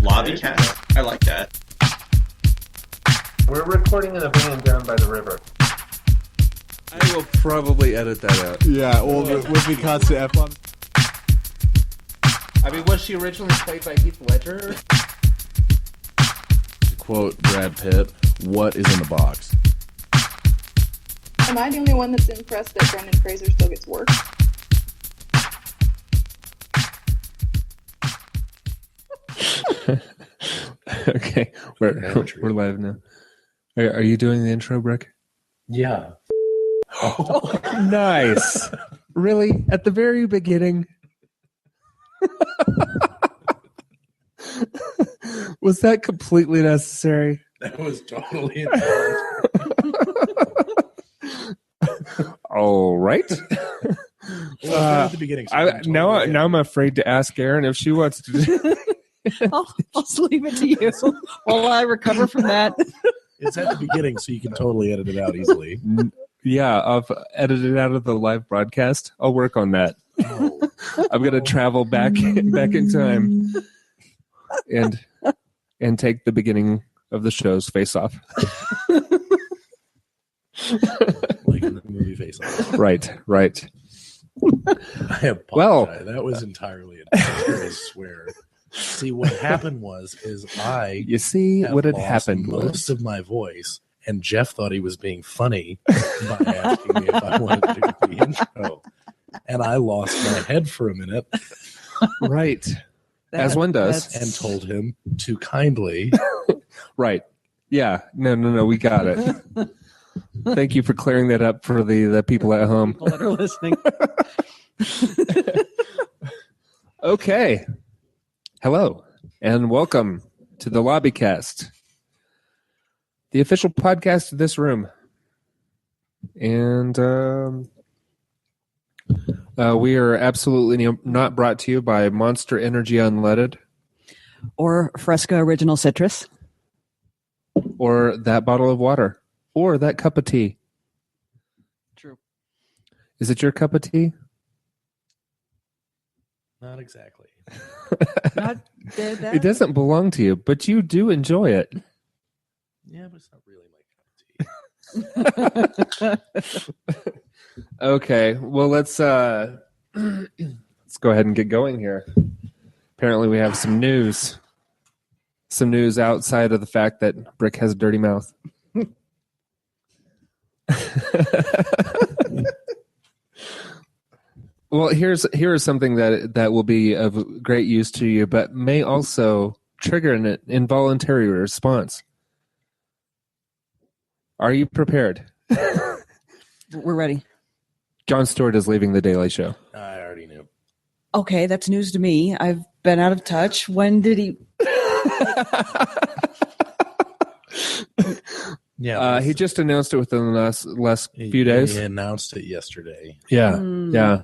Lobbycast. I like that. We're recording in a van down by the river. I will probably edit that out. Yeah, well, with me constant F-bomb. I mean, was she originally played by Heath Ledger? To quote Brad Pitt, what is in the box? Am I the only one that's impressed that Brendan Fraser still gets work? Okay, we're live now. Are you doing the intro, Brick? Yeah. Oh, nice. Really? At the very beginning? Was that completely necessary? That was totally All right. at the beginning. So now I'm afraid to ask Erin if she wants to do I'll just leave it to you while I recover from that. It's at the beginning, so you can totally edit it out easily. Yeah, I've edited out of the live broadcast. I'll work on that. Oh. I'm going to travel back in time and take the beginning of the show's face off. Like in the movie Face Off. Right. I apologize. Well, that was entirely a I swear. See, what happened is you see what had lost happened most of my voice, and Geoff thought he was being funny by asking me if I wanted to do the intro, and I lost my head for a minute. Right, as one does, and told him to kindly. Right. Yeah. No. We got it. Thank you for clearing that up for the people at home. People that are listening. Okay. Hello, and welcome to the Lobbycast, the official podcast of this room. And we are absolutely not brought to you by Monster Energy Unleaded. Or Fresca Original Citrus. Or that bottle of water. Or that cup of tea. True. Is it your cup of tea? Not exactly. Not that. It doesn't belong to you, but you do enjoy it. Yeah, but it's not really my cup of tea. Okay, well let's go ahead and get going here. Apparently, we have some news. Some news outside of the fact that Brick has a dirty mouth. Well, here's something that will be of great use to you, but may also trigger an involuntary response. Are you prepared? We're ready. Jon Stewart is leaving The Daily Show. I already knew. Okay, that's news to me. I've been out of touch. When did he? Yeah, he just announced it within the last few days. He announced it yesterday. Yeah, yeah.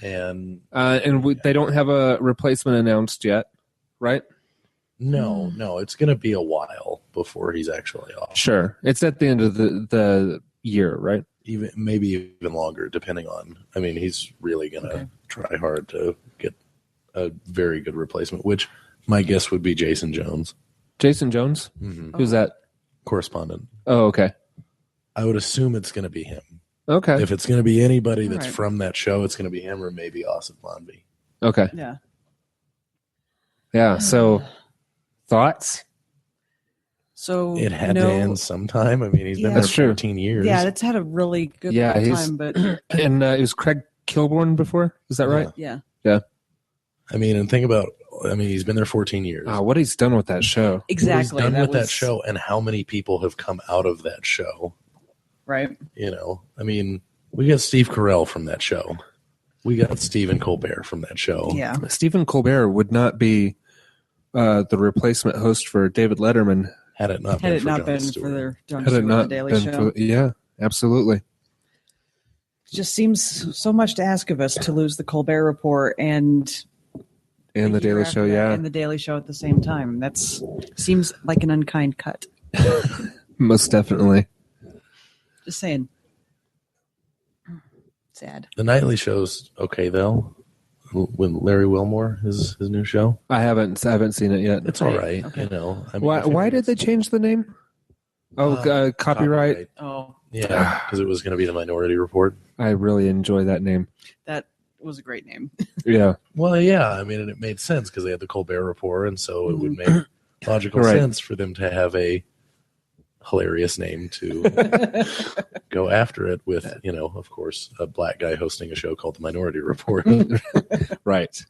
And they don't have a replacement announced yet, right? No, it's going to be a while before he's actually off. Sure. It's at the end of the year, right? Maybe even longer, depending on. I mean, he's really going to try hard to get a very good replacement, which my guess would be Jason Jones. Jason Jones? Mm-hmm. Who's that? Correspondent. Oh, okay. I would assume it's going to be him. Okay. If it's going to be anybody that's from that show, it's going to be him or maybe Asif Manvi. Okay. Yeah. Yeah. So, thoughts? So it had to end sometime. I mean, he's been there 14 years. Yeah, it's had a really good time. But and it was Craig Kilborn before. Is that right? Yeah. Yeah. I mean, and think about. I mean, he's been there 14 years. What he's done with that show. Exactly. What he's done with that show, and how many people have come out of that show. Right. You know, I mean, we got Steve Carell from that show. We got Stephen Colbert from that show. Yeah. Stephen Colbert would not be the replacement host for David Letterman had it not been for Jon Stewart. Jon Stewart the Daily Show. Yeah, absolutely. It just seems so much to ask of us to lose the Colbert Report and the Daily Show, yeah. And the Daily Show at the same time. That's seems like an unkind cut. Most definitely. Just saying. Sad. The nightly show's okay, though. with Larry Wilmore, his new show. I haven't seen it yet. It's all right. You know, I mean, Why did they change the name? Oh, copyright. Oh, Yeah, because it was going to be the Minority Report. I really enjoy that name. that was a great name. Yeah. Well, yeah, I mean, and it made sense because they had the Colbert Report, and so it would make logical Right. sense for them to have a hilarious name to go after it with, you know, of course, a black guy hosting a show called the Minority Report. Right.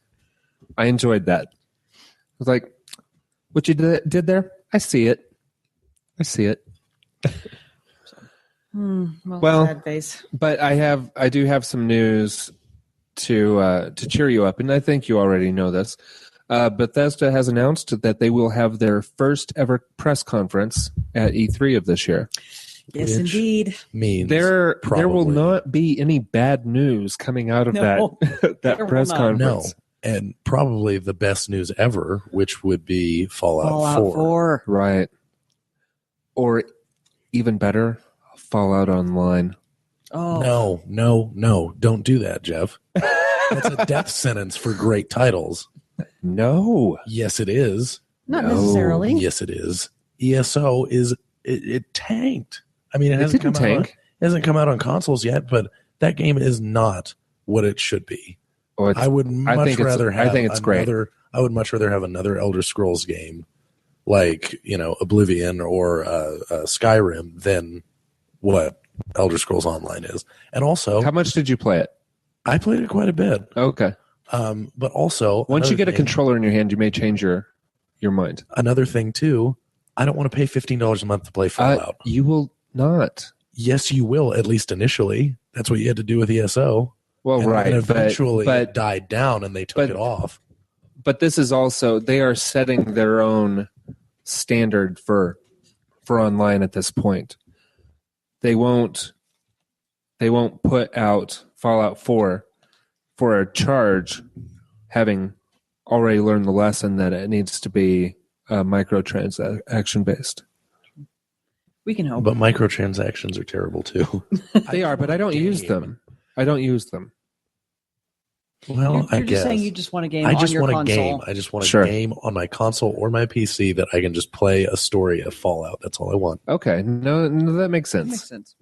I enjoyed that. I was like, what you did there? I see it. Well, sad face. But I do have some news to cheer you up, and I think you already know this. Bethesda has announced that they will have their first ever press conference at E3 of this year. Yes, Which indeed. means There will probably- not be any bad news coming out of No, that there will press not. conference. No, and probably the best news ever, which would be Fallout 4. 4. Right. Or even better, Fallout Online. Oh, No, don't do that, Geoff. That's a death sentence for great titles. No. Yes, it is. not No. necessarily. Yes, it is. ESO is it tanked. I mean, it hasn't didn't come out. tank. It hasn't come out on consoles yet, but that game is not what it should be. Oh, I would much think it's- rather have. I think it's great. I would much rather have another Elder Scrolls game, like Oblivion or Skyrim, than what Elder Scrolls Online is. And also, How much did you play it? I played it quite a bit. Okay. But also, Once you another get a thing- controller in your hand, you may change your mind. Another thing too, I don't want to pay $15 a month to play Fallout. You will not. Yes, you will, at least initially. That's what you had to do with ESO. Well, And right. then eventually it but died down and they took it off. this is also, they are setting their own standard for online at this point. They won't put out Fallout 4 for a charge, having already learned the lesson that it needs to be microtransaction based. We can hope. But microtransactions are terrible too. They are, but I don't use them. Well, I You're guess. just saying you just want a game I on just your want a console. game. I just want a Sure. game on my console or my PC that I can just play a story of Fallout. That's all I want. Okay, no, that makes That sense. makes sense.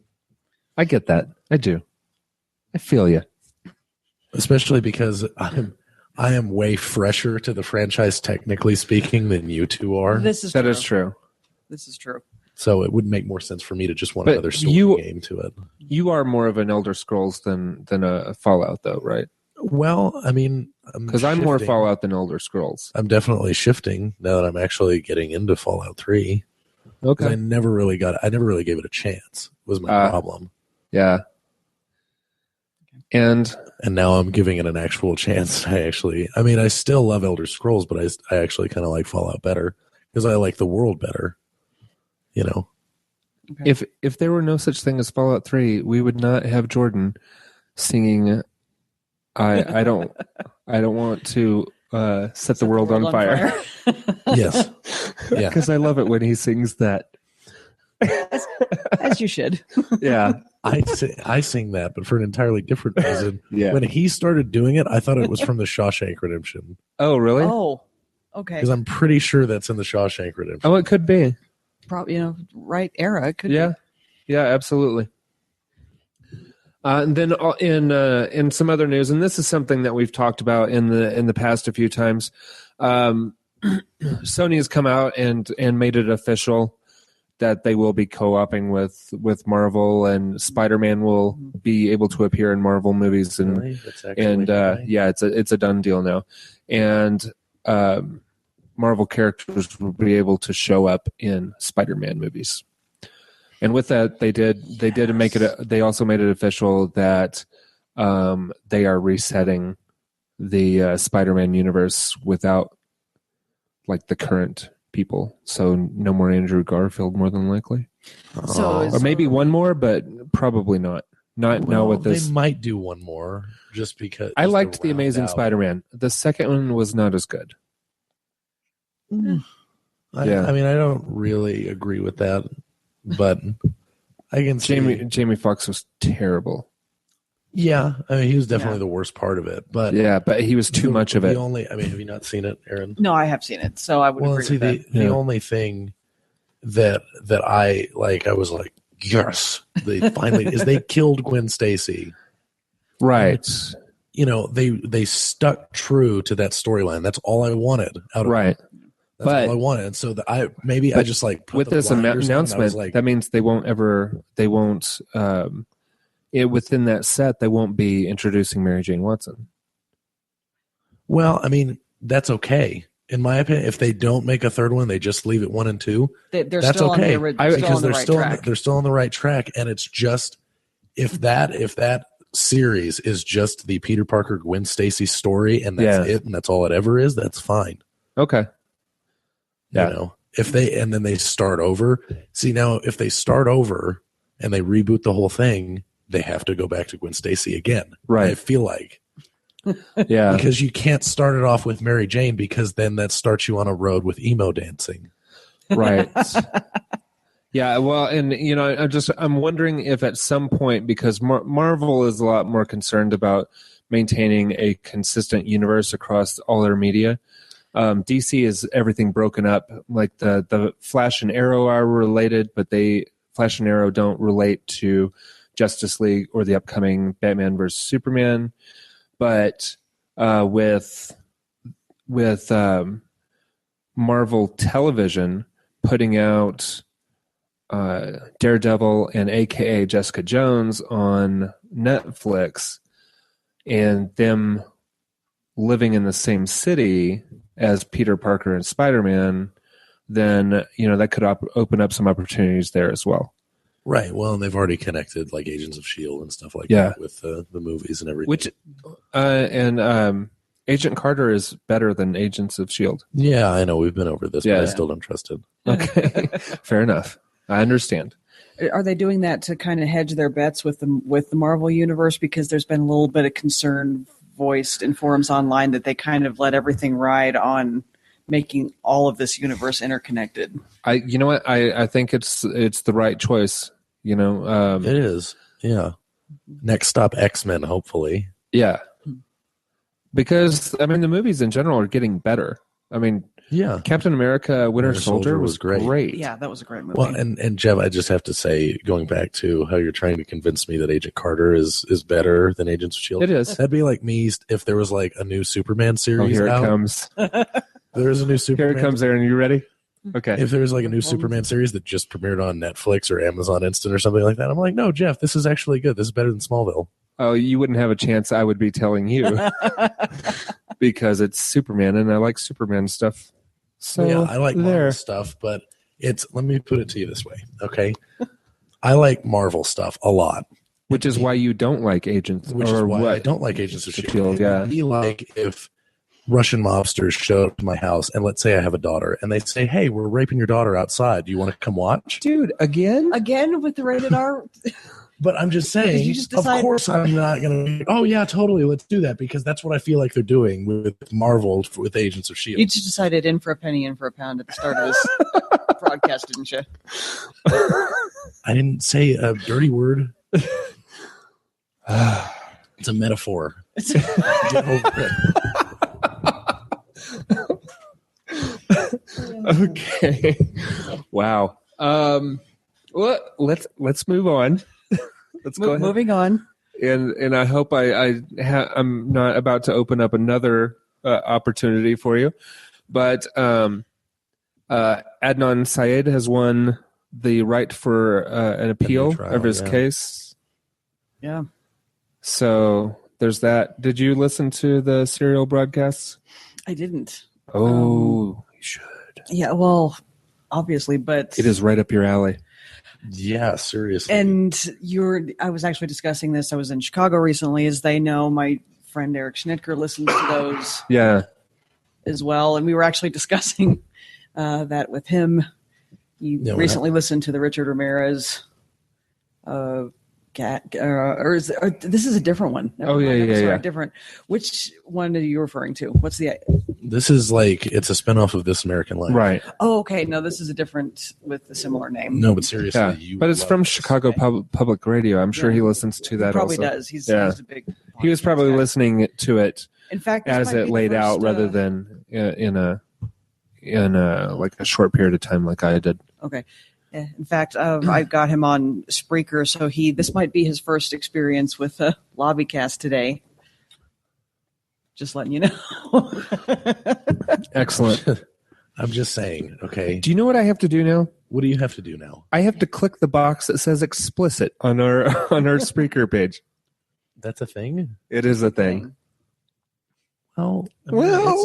I get that. I do. I feel you. Especially because I am way fresher to the franchise, technically speaking, than you two are. This is That true. is true. This is true. So it would make more sense for me to just want But another story you- game to it. You are more of an Elder Scrolls than a Fallout, though, right? Well, I mean, Because I'm more shifting. Fallout than Elder Scrolls. I'm definitely shifting now that I'm actually getting into Fallout 3. 'Cause I Okay. never really gave it a chance. Was my problem. Yeah. And And now I'm giving it an actual chance. I still love Elder Scrolls, but I actually kind of like Fallout better because I like the world better. if there were no such thing as Fallout 3, we would not have Jordan singing I don't want to set the world on fire. Yes. Yeah. Because I love it when he sings that. As you should. Yeah. I sing that, but for an entirely different reason. Yeah. When he started doing it, I thought it was from the Shawshank Redemption Oh, really? Oh, okay. because I'm pretty sure that's in the Shawshank Redemption. Oh, it could be. Probably, right era. It could Yeah. be. Yeah, absolutely. And then in some other news, and this is something that we've talked about in the past a few times, Sony has come out and made it official that they will be co-oping with Marvel, and Spider-Man will be able to appear in Marvel movies, and Really? That's actually happening? yeah, it's a done deal now, and Marvel characters will be able to show up in Spider-Man movies. And with that, they did make it. They also made it official that they are resetting the Spider-Man universe without like the current people. So no more Andrew Garfield, more than likely, So or maybe one more, but probably not. Not now with this. They might do one more just because. I just to liked the round Amazing out. Spider-Man. The second one was not as good. Mm. Yeah. I mean, I don't really agree with that, but I can see. Jamie Foxx was terrible. Yeah, I mean, he was definitely the worst part of it. But Yeah, but he was too much of it. Have you not seen it, Erin? No, I have seen it, so I would agree with that. The only thing that I like, I was like, yes, they finally is they killed Gwen Stacy. Right. You know, they stuck true to that storyline. That's all I wanted out of it. That's all I wanted. And so I just like put with the this blinders on, announcement, like, that means they won't within that set, they won't be introducing Mary Jane Watson. Well, I mean, that's okay. In my opinion, if they don't make a third one, they just leave it 1 and 2. That's still okay on the because they're track. still on the right track, and it's just if that series is just the Peter Parker Gwen Stacy story, and that's it, and that's all it ever is, that's fine. Okay. Yeah. You know, then they start over. See, now if they start over and they reboot the whole thing, they have to go back to Gwen Stacy again. Right. I feel like. Yeah. Because you can't start it off with Mary Jane, because then that starts you on a road with emo dancing. Right. Yeah. Well, and you know, I'm wondering if at some point, because Marvel is a lot more concerned about maintaining a consistent universe across all their media. DC is everything broken up. Like the Flash and Arrow are related, but Flash and Arrow don't relate to Justice League or the upcoming Batman vs Superman. But with Marvel Television putting out Daredevil and AKA Jessica Jones on Netflix, and them living in the same city as Peter Parker and Spider-Man, then that could open up some opportunities there as well. Right. Well, and they've already connected like Agents of S.H.I.E.L.D. and stuff like that with the movies and everything. Which, Agent Carter is better than Agents of S.H.I.E.L.D. Yeah, I know. We've been over this, but I still don't trust it. Okay. Fair enough. I understand. Are they doing that to kind of hedge their bets with the Marvel universe? Because there's been a little bit of concern voiced in forums online that they kind of let everything ride on making all of this universe interconnected. You know what? I think it's the right choice. It is. Yeah. Next stop, X-Men, hopefully. Yeah. Because the movies in general are getting better. Yeah. Captain America: Winter Soldier was great. Yeah, that was a great movie. Well, and Geoff, I just have to say, going back to how you're trying to convince me that Agent Carter is better than Agents of S.H.I.E.L.D. It is. That'd be like me if there was like a new Superman series. Oh, here out. it comes. There's a new Superman. Here it comes, Erin. You ready? Okay. If there was like a new Superman series that just premiered on Netflix or Amazon Instant or something like that, I'm like, no, Geoff, this is actually good. This is better than Smallville. Oh, you wouldn't have a chance. I would be telling you because it's Superman, and I like Superman stuff. So yeah, I like Marvel stuff, but let me put it to you this way, okay? I like Marvel stuff a lot. Which is why you don't like Agents. Which is why I don't like Agents of S.H.I.E.L.D. Yeah. It'd be like if Russian mobsters showed up to my house, and let's say I have a daughter, and they say, hey, we're raping your daughter outside. Do you want to come watch? Dude, again with the rated R. But I'm just saying, of course I'm not going to, oh yeah, totally, let's do that, because that's what I feel like they're doing with Marvel, with Agents of S.H.I.E.L.D. You just decided in for a penny, in for a pound at the start of this broadcast, didn't you? I didn't say a dirty word. It's a metaphor. Get over it. Okay. Wow. Well, let's move on. Let's go ahead. Moving on. And I hope I'm not about to open up another opportunity for you, but Adnan Syed has won the right for an appeal of his case. Yeah. So there's that. Did you listen to the serial broadcasts? I didn't. Oh, you should. Yeah, well, obviously, but it is right up your alley. Yeah, seriously. And I was actually discussing this. I was in Chicago recently. As they know, my friend Eric Schnittker listens to those as well. And we were actually discussing that with him. He recently listened to the Richard Ramirez this is a different one. Never Oh, mind, yeah, I'm yeah, sorry, yeah. different. Which one are you referring to? What's the? This is like it's a spinoff of This American Life. Right. Oh, okay. No, this is a different with a similar name. No, but seriously, Yeah. But it's from Chicago Public Radio. I'm sure Yeah. he listens to He that probably also. does. He's Yeah. a big. He was probably podcast guy. listening to it In fact, this as might be it the laid out first, rather than in a like a short period of time like I did. Okay. In fact, I got him on Spreaker, so this might be his first experience with Lobbycast today. Just letting you know. Excellent. I'm just saying. Okay. Do you know what I have to do now? What do you have to do now? I have to click the box that says explicit on our Spreaker page. That's a thing? It is a thing. Well, Well,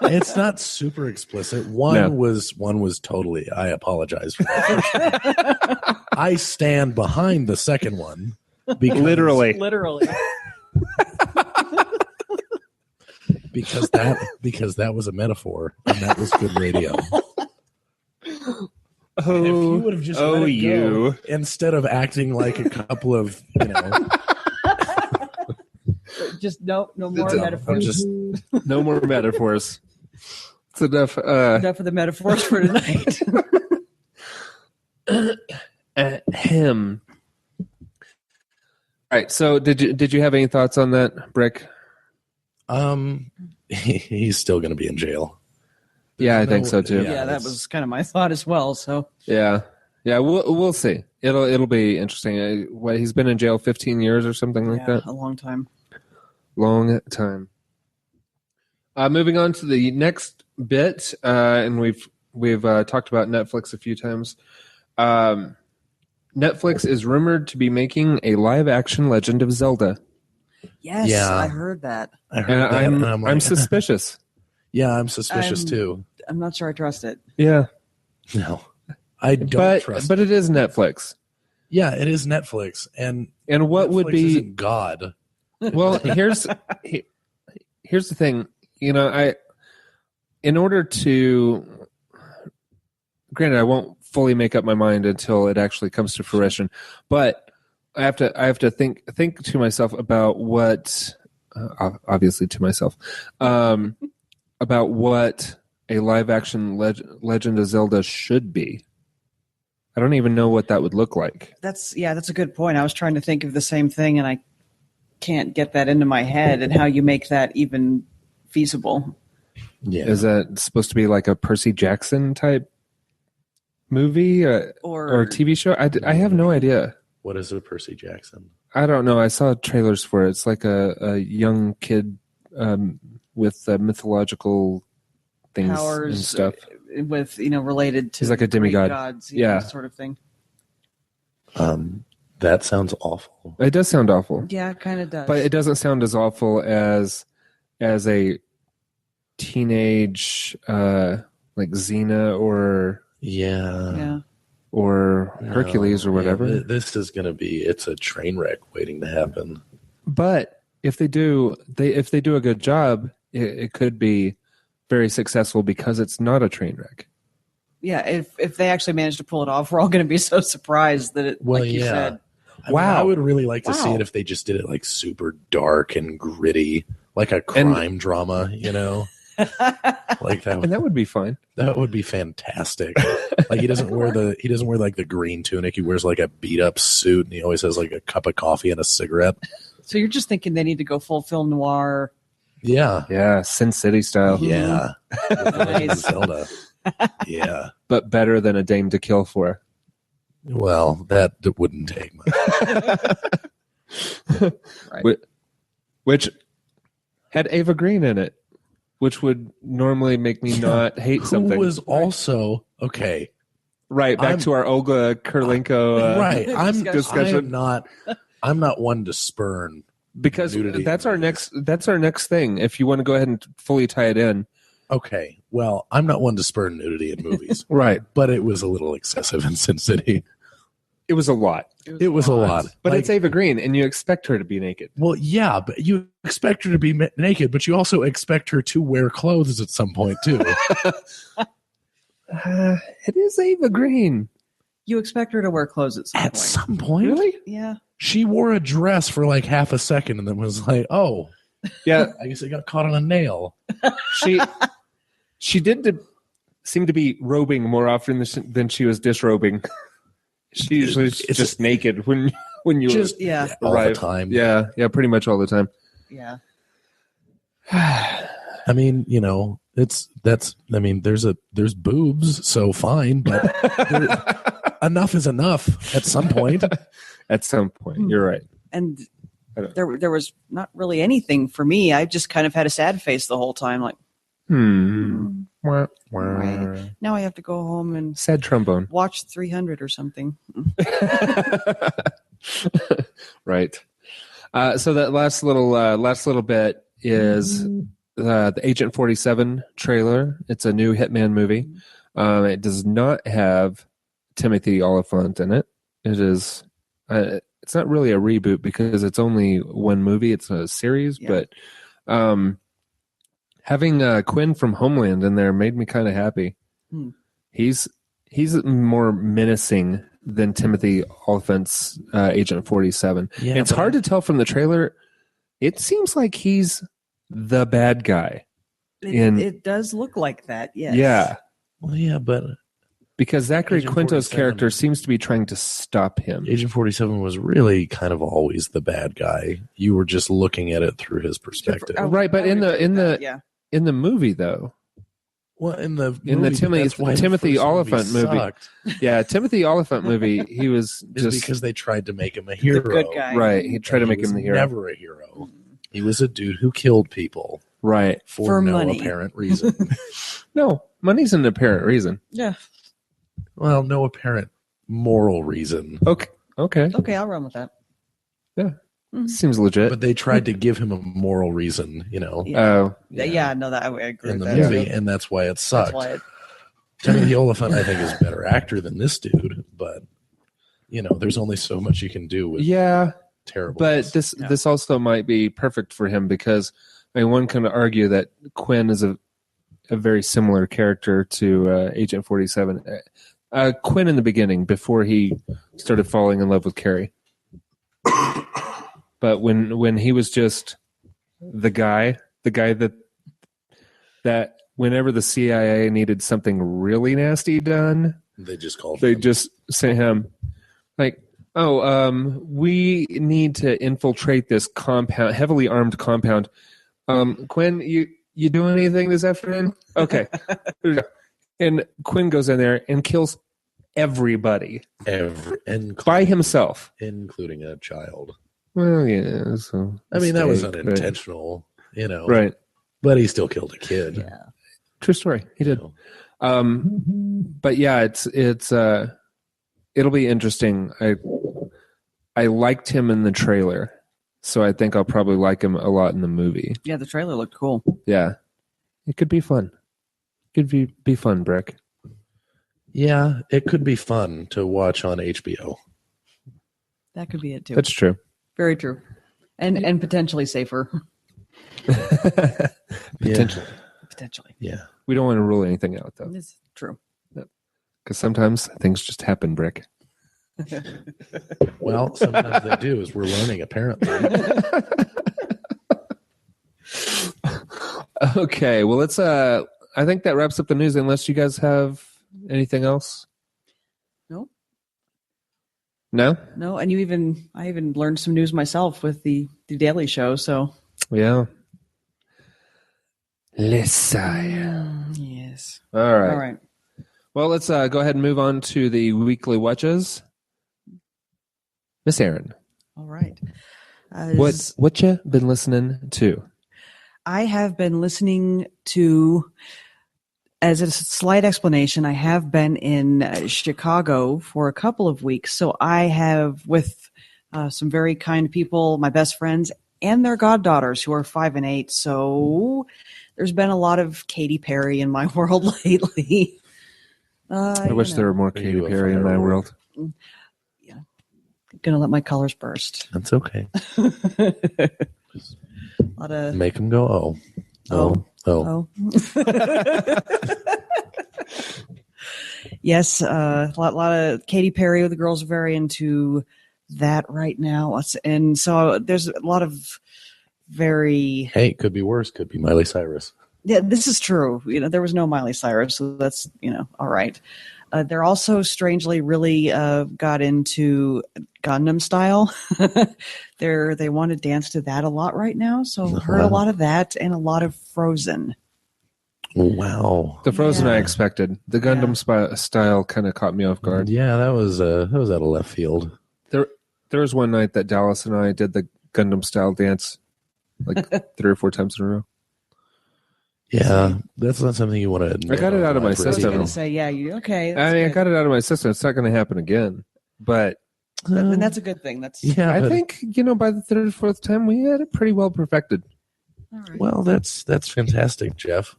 it's not super explicit. One was totally. I apologize for that. I stand behind the second one because literally. because that was a metaphor and that was good radio. And if you would have just let it go, instead of acting like a couple of Just no more metaphors. No more metaphors. It's enough. Enough of the metaphors for tonight. Him. All right. So, did you have any thoughts on that, Brick? He's still going to be in jail. Yeah, I think so too. Yeah, that was kind of my thought as well. So yeah. We'll see. It'll be interesting. He's been in jail 15 years or something like that. A long time. Long time. Moving on to the next bit, and we've talked about Netflix a few times. Netflix is rumored to be making a live-action Legend of Zelda. Yes, Yeah. I heard that. I'm suspicious. Yeah, I'm suspicious too. I'm not sure I trust it. Yeah, No, I don't trust. But it is Netflix. Yeah, it is Netflix, and what Netflix would be isn't God? well? Here's the thing. In order to, granted, I won't fully make up my mind until it actually comes to fruition, but I have to think to myself about what, obviously to myself, about what a live action Legend of Zelda should be. I don't even know what that would look like. That's a good point. I was trying to think of the same thing, and I can't get that into my head, and how you make that even feasible. Yeah, Is that supposed to be like a Percy Jackson type movie or TV show? I have no idea. What is a Percy Jackson? I don't know. I saw trailers for it. It's like a young kid with mythological things Powers and stuff. With related to He's like a demigod. Greek gods, Yeah. sort of thing. That sounds awful. It does sound awful, Yeah, it kind of does. but it doesn't sound as awful as a teenage like Xena or Yeah. or Hercules or whatever. Yeah, this is going to be. It's a train wreck waiting to happen. But if they do a good job, it could be very successful because it's not a train wreck. Yeah, if they actually manage to pull it off, we're all going to be so surprised that it, Well, like you said. I mean, I would really like to see it if they just did it like super dark and gritty, like a crime drama, like that. And that would be fun. That would be fantastic. Like he doesn't wear like the green tunic. He wears like a beat up suit, and he always has like a cup of coffee and a cigarette. So you're just thinking they need to go full film noir. Yeah, Yeah, Sin City style. yeah. Nice. Zelda. Yeah. But better than A Dame to Kill For. Well, that wouldn't take much. Right. Which had Ava Green in it, which would normally make me not hate something. Who was also okay. Right, back to our Olga Kurlenko Right. discussion. I'm not one to spurn because nudity that's in our movies. next thing. If you want to go ahead and fully tie it in. Okay. Well, I'm not one to spurn nudity in movies. Right. But it was a little excessive in Sin City. It was a lot. It was a lot. But Like, it's Ava Green, and you expect her to be naked. well, yeah, but you expect her to be naked, but you also expect her to wear clothes at some point too. It is Ava Green. You expect her to wear clothes at some At point. some point, Really? Yeah. she wore a dress for like half a second, and then was like, "Oh, Yeah. I guess it got caught on a nail." She did seem to be robing more often than she was disrobing. She usually is It's just naked when you Just Yeah. all the arrive. time. Yeah, pretty much all the time. Yeah. I mean, there's boobs, so fine, but enough is enough at some point. At some point, you're right. And I don't- there was not really anything for me. I just kind of had a sad face the whole time. Like, Wah, wah. right. Now I have to go home and Sad trombone. watch 300 or something. Right. So that last little bit is the Agent 47 trailer. It's a new Hitman movie. It does not have Timothy Oliphant in it. It is. It's not really a reboot because it's only one movie. It's a series, Yeah. but having Quinn from Homeland in there made me kind of happy. He's more menacing than Timothy Oliphant's Agent 47. Yeah, It's hard to tell from the trailer. It seems like he's the bad guy. It does look like that, yes. Yeah, Well, yeah, but because Zachary Agent Quinto's 47 character seems to be trying to stop him. Agent 47 was really kind of always the bad guy. You were just looking at it through his perspective. Right, but in the yeah. in the movie though, Well, in the Timothy Oliphant movie. sucked, yeah, Timothy Oliphant movie, he was is just because they tried to make him a hero. The good guy. right. He tried to And make he was him the hero. Never a hero. He was a dude who killed people Right. for no money. apparent reason. No, money's an apparent reason. Yeah. Well, no apparent moral reason. Okay. Okay, I'll run with that. Seems legit. But they tried to give him a moral reason, Yeah. Oh, Yeah, no, that I agree in with the that. movie, and that's why it That's sucked. why Timothy Oliphant, I think, is a better actor than this dude, but there's only so much you can do with yeah. terrible. But this also might be perfect for him because one can argue that Quinn is a very similar character to Agent 47. Quinn in the beginning, before he started falling in love with Carrie. But when he was just the guy that whenever the CIA needed something really nasty done, they just called. they him. just sent him like, we need to infiltrate this compound, heavily armed compound. Quinn, you doing anything this afternoon? Okay. And Quinn goes in there and kills everybody by himself, including a child. Well, yeah. So I mean, that was mistake, unintentional, right? But he still killed a kid. Yeah. True story. He did. But yeah, it's it'll be interesting. I liked him in the trailer, so I think I'll probably like him a lot in the movie. Yeah, the trailer looked cool. Yeah, it could be fun. Could be fun, Brick. Yeah, it could be fun to watch on HBO. That could be it too. That's true. Very true. And potentially safer. Potentially. Potentially. Yeah. We don't want to rule anything out though, It's true. because sometimes things just happen, Brick. Well, sometimes they do, as we're learning, apparently. Okay, well let's. I think that wraps up the news. Unless you guys have anything else. No. No, and I even learned some news myself with the Daily Show. So Yeah. Listen. yes. All right. All right. Well, let's go ahead and move on to the Weekly Whatchas. Miss Erin, All right. what you been listening to? I have been listening to, as a slight explanation, I have been in Chicago for a couple of weeks. So I have, with some very kind people, my best friends, and their goddaughters who are 5 and 8. So there's been a lot of Katy Perry in my world lately. I wish there were more Katy you a Perry in my firework? world. Gonna let my colors burst. That's okay. A lot of Make them go, oh. Oh. Yes, a lot of Katy Perry. The girls are very into that right now, and so there's a lot of very. Hey, could be worse. Could be Miley Cyrus. Yeah, this is true. There was no Miley Cyrus, so that's all right. They're also strangely really got into Gundam style. They want to dance to that a lot right now. So I've heard a lot of that and a lot of Frozen. Wow. The Frozen I expected. The Gundam style kind of caught me off guard. Yeah, that was out of left field. There was one night that Dallas and I did the Gundam style dance like 3 or 4 times in a row. Yeah, that's not something you want to admit. I got it out of my I was system. going to say, okay. I got it out of my system. It's not going to happen again. But and that's a good thing. I think by the 3rd or 4th time we had it pretty well perfected. All right. Well, that's fantastic, Geoff.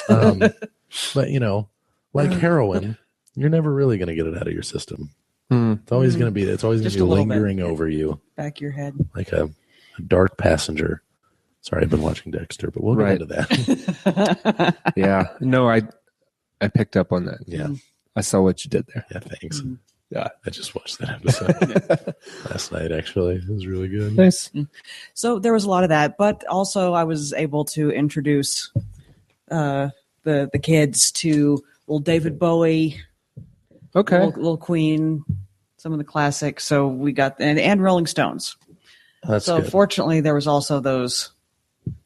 But like heroin, you're never really going to get it out of your system. It's always going to be. It's always going to be lingering over you, back of your head, like a dark passenger. Sorry, I've been watching Dexter, but we'll get into that. Yeah, no, I picked up on that. Yeah, I saw what you did there. Yeah, thanks. Yeah, I just watched that episode last night. Actually, it was really good. Nice. So there was a lot of that, but also I was able to introduce the kids to little David Bowie, little Queen, some of the classics. So we got and Rolling Stones. That's so good. Fortunately, there was also those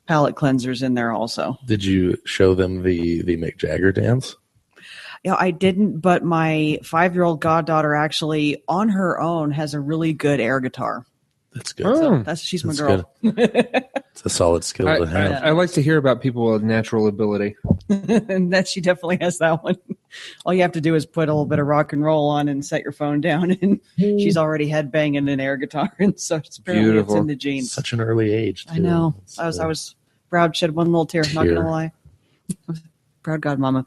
palate cleansers in there also. Did you show them the Mick Jagger dance? Yeah, I didn't, but my 5-year-old goddaughter actually, on her own, has a really good air guitar. That's good. So she's my girl. It's a solid skill to have. I like to hear about people with natural ability. And that she definitely has that one. All you have to do is put a little bit of rock and roll on and set your phone down, and she's already headbanging an air guitar. And so it's apparently it's in the genes. Such an early age, too. I know. I was proud. Shed one little tear. Not gonna lie. Proud godmama.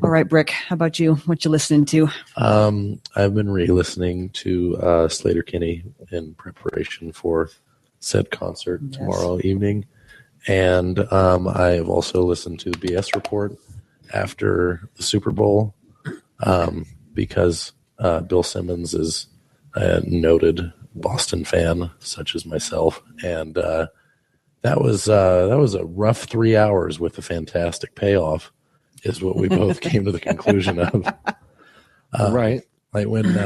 All right, Brick. How about you? What you listening to? I've been re-listening to Slater-Kinney in preparation for said concert tomorrow evening, and I've also listened to the BS Report after the Super Bowl because Bill Simmons is a noted Boston fan, such as myself, and that was a rough 3 hours with a fantastic payoff. Is what we both came to the conclusion of. Right. Like when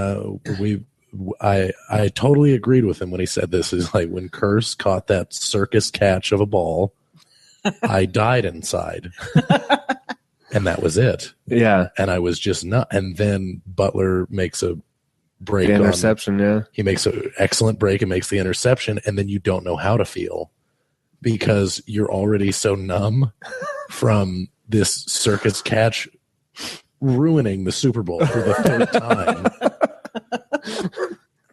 I totally agreed with him when he said this. Is like when Curse caught that circus catch of a ball, I died inside. And that was it. Yeah. And I was just not. And then Butler makes a break. The interception, He makes an excellent break and makes the interception. And then you don't know how to feel because you're already so numb from this circus catch ruining the Super Bowl for the 3rd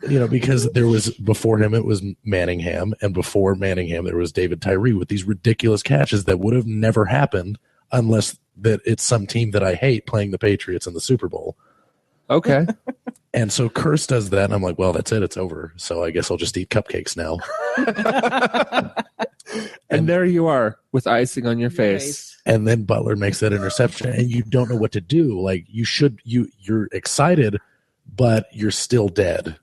time. Because there was before him, it was Manningham, and before Manningham, there was David Tyree with these ridiculous catches that would have never happened unless that it's some team that I hate playing the Patriots in the Super Bowl. Okay. And so Curse does that, and I'm like, well, that's it. It's over. So I guess I'll just eat cupcakes now. And there you are with icing on your face. And then Butler makes that interception, and you don't know what to do. Like you're excited, but you're still dead.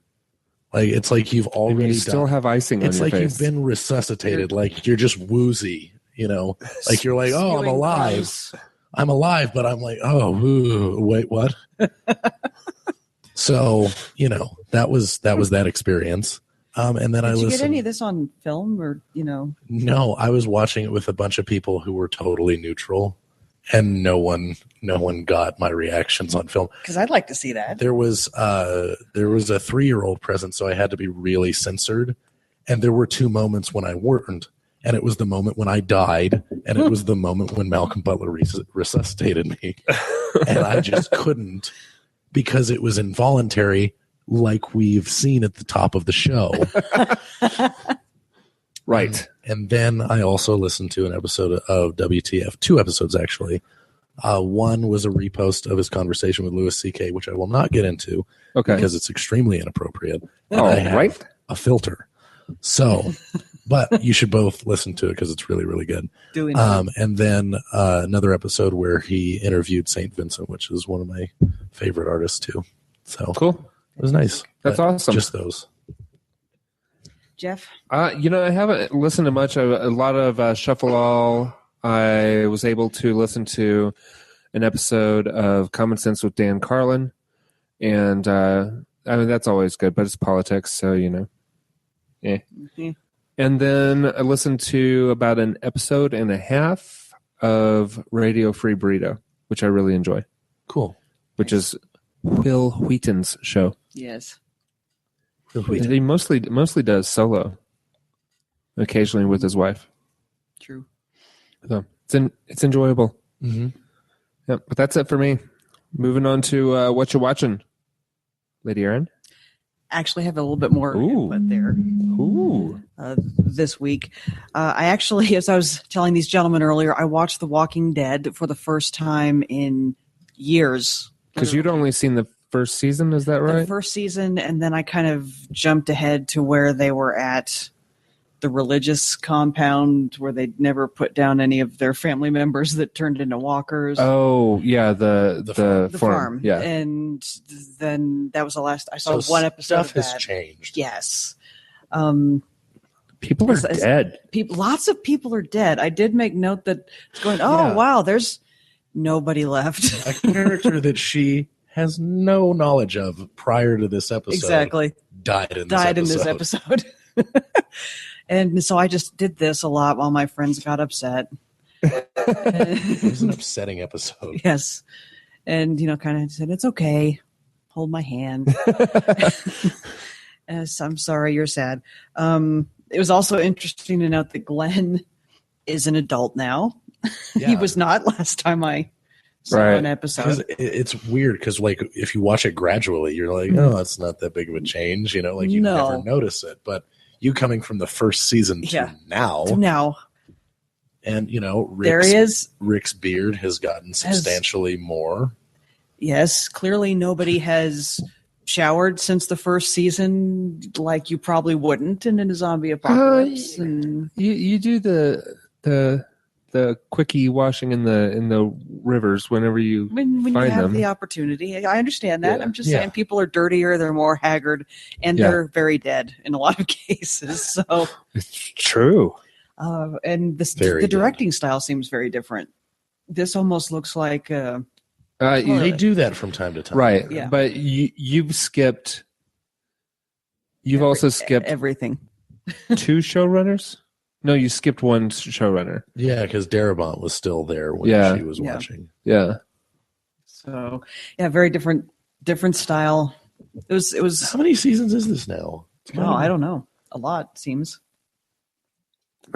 Like it's like you've already you still have icing on your face. It's like you've been resuscitated. Like you're just woozy, Like you're like, oh, I'm alive. I'm alive, but I'm like, oh, wait, what? So that was that experience. And then Did I you listened. get any of this on film or No, I was watching it with a bunch of people who were totally neutral, and no one got my reactions on film. Because I'd like to see that. There was a 3-year-old present, so I had to be really censored. And there were 2 moments when I weren't, and it was the moment when I died, and it was the moment when Malcolm Butler resuscitated me, and I just couldn't because it was involuntary. Like we've seen at the top of the show. Right. And then I also listened to an episode of WTF, 2 episodes actually. One was a repost of his conversation with Louis C.K., which I will not get into because it's extremely inappropriate. And I have a filter. So, but you should both listen to it because it's really, really good. And then another episode where he interviewed St. Vincent, which is one of my favorite artists too. So Cool. It was nice. That's But awesome. Just those. Jeff? I haven't listened to much. A lot of Shuffle All. I was able to listen to an episode of Common Sense with Dan Carlin. And, that's always good, but it's politics, so, Yeah. Mm-hmm. And then I listened to about an episode and a half of Radio Free Burrito, which I really enjoy. Cool. Which is Will Wheaton's show. Yes. He mostly does solo, occasionally with his wife. True. So it's enjoyable. Mm-hmm. Yeah, but that's it for me. Moving on to what you're watching, Lady Erin. Actually have a little bit more input there. Ooh. This week. I actually, as I was telling these gentlemen earlier, I watched The Walking Dead for the first time in years. Because you'd only seen the first season, is that right? The first season, and then I kind of jumped ahead to where they were at the religious compound where they'd never put down any of their family members that turned into walkers. Oh, yeah, the farm. Yeah. And then that was the last. I saw one episode Stuff of that. has changed. Yes. People are dead. Lots of people are dead. I did make note that it's going, wow, there's nobody left. A character that she has no knowledge of prior to this episode. Exactly. Died in this episode. And so I just did this a lot while my friends got upset. It was an upsetting episode. Yes. And, kind of said, it's okay. Hold my hand. I'm sorry, you're sad. It was also interesting to note that Glenn is an adult now. Yeah. He was not last time I saw an episode. It's weird because, if you watch it gradually, you're like, oh, it's not that big of a change. You never notice it. But you coming from the first season to now. And, there he is. Rick's beard has gotten substantially more. Yes, clearly nobody has showered since the first season, like you probably wouldn't in a zombie apocalypse. You do the quickie washing in the rivers whenever you when you find have them. the opportunity. I understand that. Yeah. I'm just saying people are dirtier, they're more haggard, and they're very dead in a lot of cases. So it's true. And the directing style seems very different. This almost looks like they do that from time to time, right? Yeah. But you've skipped. You've also skipped everything. 2 showrunners. No, you skipped one showrunner. Yeah, because Darabont was still there when she was watching. Yeah. So very different style. It was. How many seasons is this now? I don't know. A lot seems.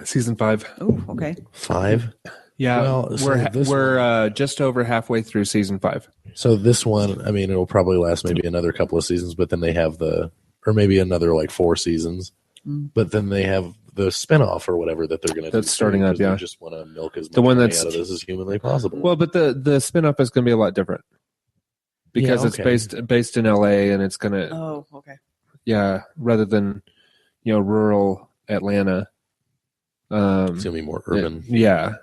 Season 5. Oh, okay. 5. Yeah, well, we're just over halfway through season 5. So this one, it'll probably last maybe another couple of seasons, but then they have or maybe another 4 seasons. But then they have the spinoff or whatever that they're going to do. That's starting up, They just want to milk as much money out of this as humanly possible. Well, but the spinoff is going to be a lot different because it's based in LA and it's going to. Oh, okay. Yeah, rather than rural Atlanta. It's going to be more urban. Yeah.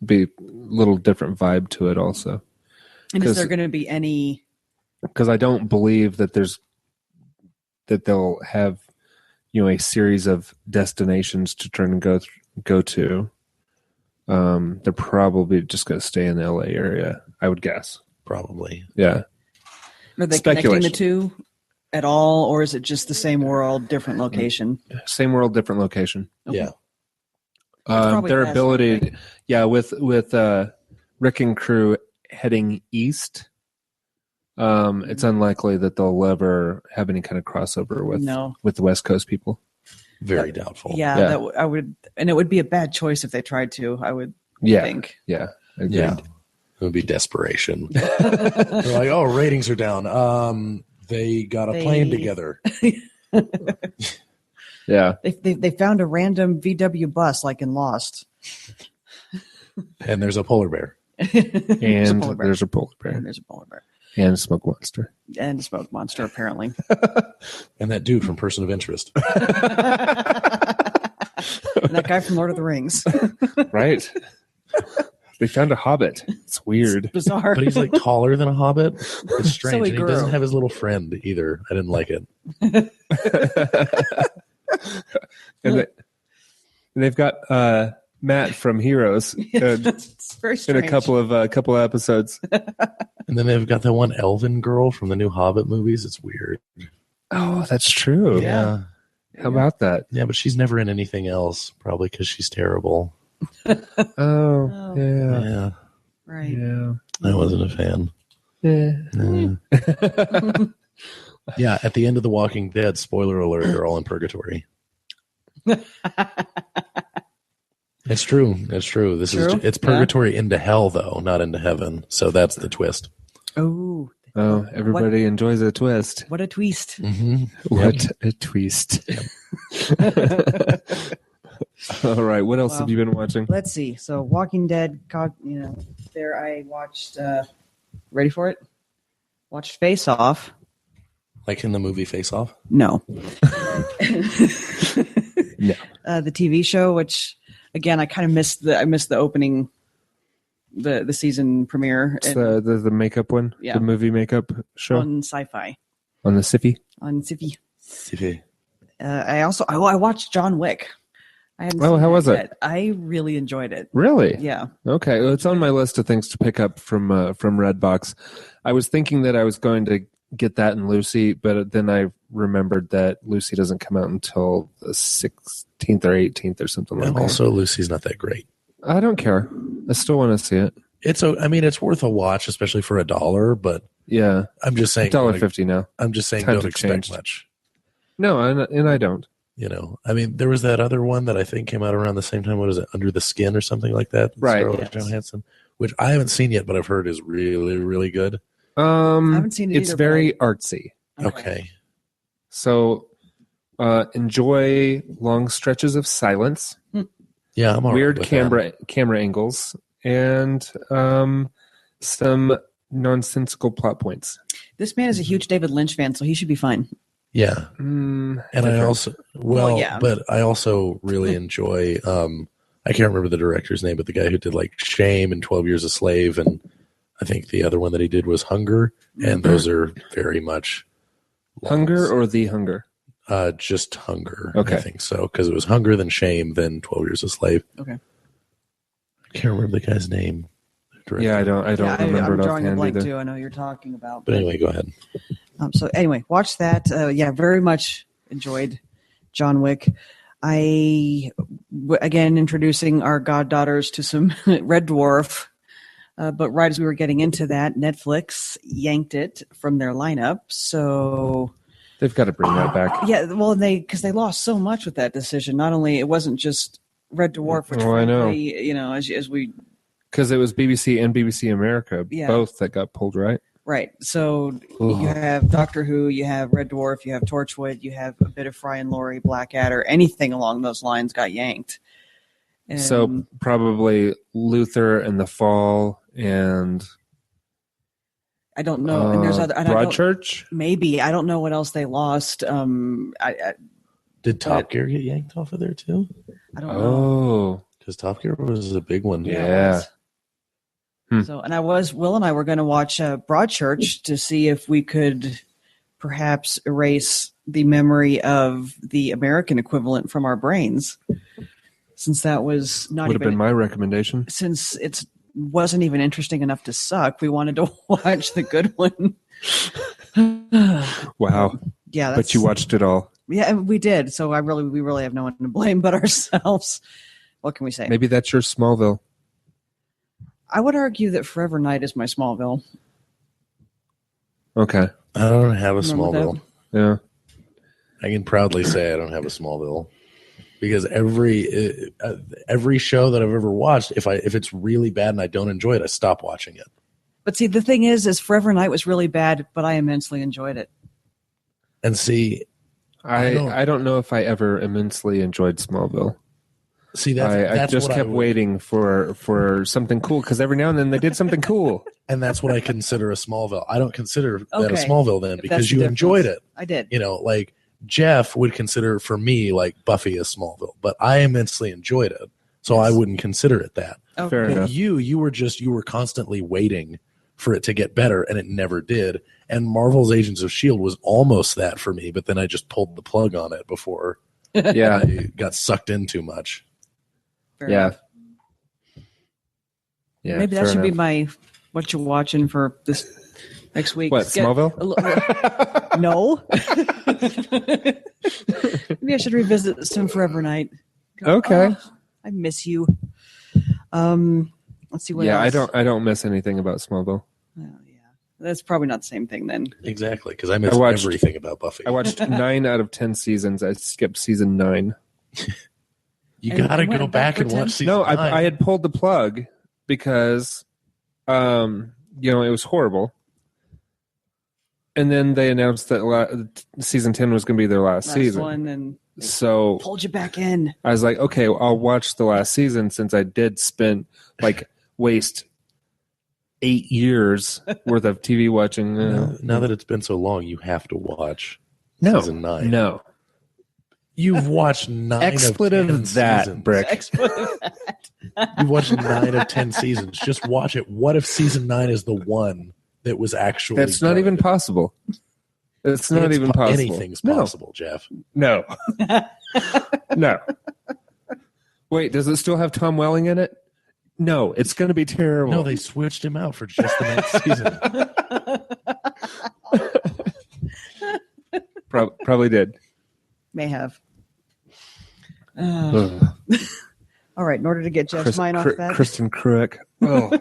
Be a little different vibe to it also. And is there going to be any? Because I don't believe that they'll have a series of destinations to turn and go to. They're probably just going to stay in the LA area, I would guess. Probably. Yeah. Are they connecting the two at all, or is it just the same world, different location? Same world, different location. Okay. Yeah. Their ability, with Rick and crew heading east, it's unlikely that they'll ever have any kind of crossover with the West Coast people. Very doubtful. Yeah. I would, and it would be a bad choice if they tried to. I would think. Yeah, agreed. Yeah, it would be desperation. They're like, oh, ratings are down. They got a plane together. Yeah, they found a random VW bus like in Lost, and there's a polar bear. There's a polar bear. And there's a polar bear. And Smoke Monster. And Smoke Monster, apparently. And that dude from Person of Interest. And that guy from Lord of the Rings. Right. They found a hobbit. It's weird. It's bizarre. But he's like taller than a hobbit. It's strange. So he and he grew. doesn't have his little friend either. I didn't like it. And they've got Matt from Heroes It's very in strange. a couple of episodes. And then they've got that one elven girl from the new Hobbit movies. It's weird. Oh, that's true. Yeah. How about that? Yeah, but she's never in anything else, probably because she's terrible. Oh, yeah. Yeah. Right. Yeah. I wasn't a fan. Yeah. Yeah, at the end of The Walking Dead, spoiler alert, they're all in purgatory. It's true. It's true. It's purgatory into hell, though, not into heaven. So that's the twist. Oh. Oh, everybody enjoys a twist. What a twist. Mm-hmm. What a twist. All right. What else have you been watching? Let's see. So Walking Dead, there I watched, ready for it? Watched Face Off. Like in the movie Face Off? No. No. The TV show, which again, I kind of missed the opening, the season premiere. It's the makeup one? Yeah. The movie makeup show? On Sci-Fi. On the Siffy? On Siffy. Siffy. I watched John Wick. I hadn't Oh, seen how that was it? yet. I really enjoyed it. Really? Yeah. Okay. Well, it's on my list of things to pick up from Redbox. I was thinking that I was going to get that in Lucy, but then I remembered that Lucy doesn't come out until the 16th or 18th or something like And that. also, Lucy's not that great. I don't care. I still want to see it. It's worth a watch, especially for $1, but Yeah. I'm just saying $1.50 now. I'm just saying Times don't have expect changed. much. No, and I don't. There was that other one that I think came out around the same time. What is it? Under the Skin or something like that? Right. Scarlett Johansson, which I haven't seen yet, but I've heard is really, really good. I haven't seen it It's either, very artsy. Okay. So enjoy long stretches of silence, Yeah, I'm all weird right with camera angles, and some nonsensical plot points. This man is a huge David Lynch fan, so he should be fine. that. Yeah. And I also, but I also really enjoy, I can't remember the director's name, but the guy who did like Shame and 12 Years a Slave, and I think the other one that he did was Hunger, and those are very much Hunger or The Hunger? Just Hunger. Okay. I think so, because it was Hunger, then Shame, then 12 Years a Slave. Okay. I can't remember the guy's name. Yeah, I don't remember I'm it drawing a offhand blank either. too. I know you're talking about. But anyway, go ahead. So anyway, watch that. Very much enjoyed John Wick. Again, introducing our goddaughters to some Red Dwarf. But right as we were getting into that, Netflix yanked it from their lineup. So They've got to bring that back. yeah, well, because they lost so much with that decision. Not only it wasn't just Red Dwarf, which I know. frankly, as we Because it was BBC and BBC America, both that got pulled, right? right. So you have Doctor Who, you have Red Dwarf, you have Torchwood, you have a bit of Fry and Laurie, Blackadder, anything along those lines got yanked. And So probably Luther and The Fall and I don't know. And there's other Broadchurch. Maybe I don't know what else they lost. Did Top Gear get yanked off of there too? I don't know. Oh, Because Top Gear was a big one. yeah. So, and Will and I were going to watch Broadchurch to see if we could perhaps erase the memory of the American equivalent from our brains, since that was not Would have even been my recommendation. since it wasn't even interesting enough to suck. We wanted to watch the good one. Wow. Yeah, But you watched it all. Yeah, and we did. So we really have no one to blame but ourselves. What can we say? Maybe that's your Smallville. I would argue that Forever Night is my Smallville. Okay. I don't have a Remember Smallville. Yeah. I can proudly say I don't have a Smallville because every show that I've ever watched, if it's really bad and I don't enjoy it, I stop watching it. But see, the thing is Forever Night was really bad, but I immensely enjoyed it. And see, I don't know if I ever immensely enjoyed Smallville. See, I that's just what kept waiting for something cool because every now and then they did something cool. And that's what I consider a Smallville. I don't consider that a Okay. Smallville then If that's because the you enjoyed it. I did. You know, like Geoff would consider for me like Buffy a Smallville, but I immensely enjoyed it. So I wouldn't consider it that. Okay. Fair But enough. you were constantly waiting for it to get better, and it never did. And Marvel's Agents of S.H.I.E.L.D. was almost that for me, but then I just pulled the plug on it before Yeah. I got sucked in too much. Fair Yeah. enough. Yeah. Maybe that fair should be enough. my what you're watching for this next week. What, Smallville? No. Maybe I should revisit Sim Forever Night. Okay. Oh, I miss you. Let's see what Yeah, else. I don't miss anything about Smallville. Oh, yeah. That's probably not the same thing then. Exactly, because I miss I watched- everything about Buffy. I watched 9 out of 10 seasons. I skipped season 9. You And got to you go went back back for and 10? watch season No, 9. I had pulled the plug because, it was horrible. And then they announced that season 10 was going to be their last season. One and So pulled you back in. I was like, okay, I'll watch the last season since I did waste 8 years worth of TV watching. Now that it's been so long, you have to watch No, season 9. no. You've watched 9 Expletive of 10 that, seasons. Brick. You've watched 9 of 10 seasons. Just watch it. What if season 9 is the one that was actually That's not good? even possible. It's not even possible. Anything's No. possible, Geoff. No. No. Wait, does it still have Tom Welling in it? No, it's going to be terrible. No, they switched him out for just the next season. Probably did. May have. Ugh. All right, in order to get Jeff's mind off that. Kristen Cruick. Oh.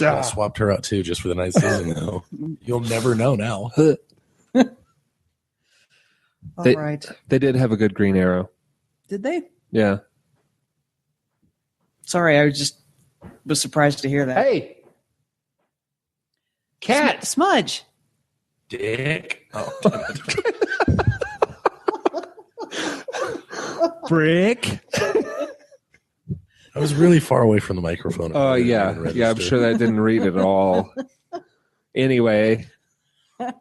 I swapped her out too just for the next season, though. You'll never know now. All They- right. They did have a good Green Arrow. Did they? Yeah. Sorry, I was surprised to hear that. Hey, cat. Smudge. Dick. Oh, Brick. I was really far away from the microphone. Oh, yeah. Yeah, I'm sure that didn't read at all. Anyway,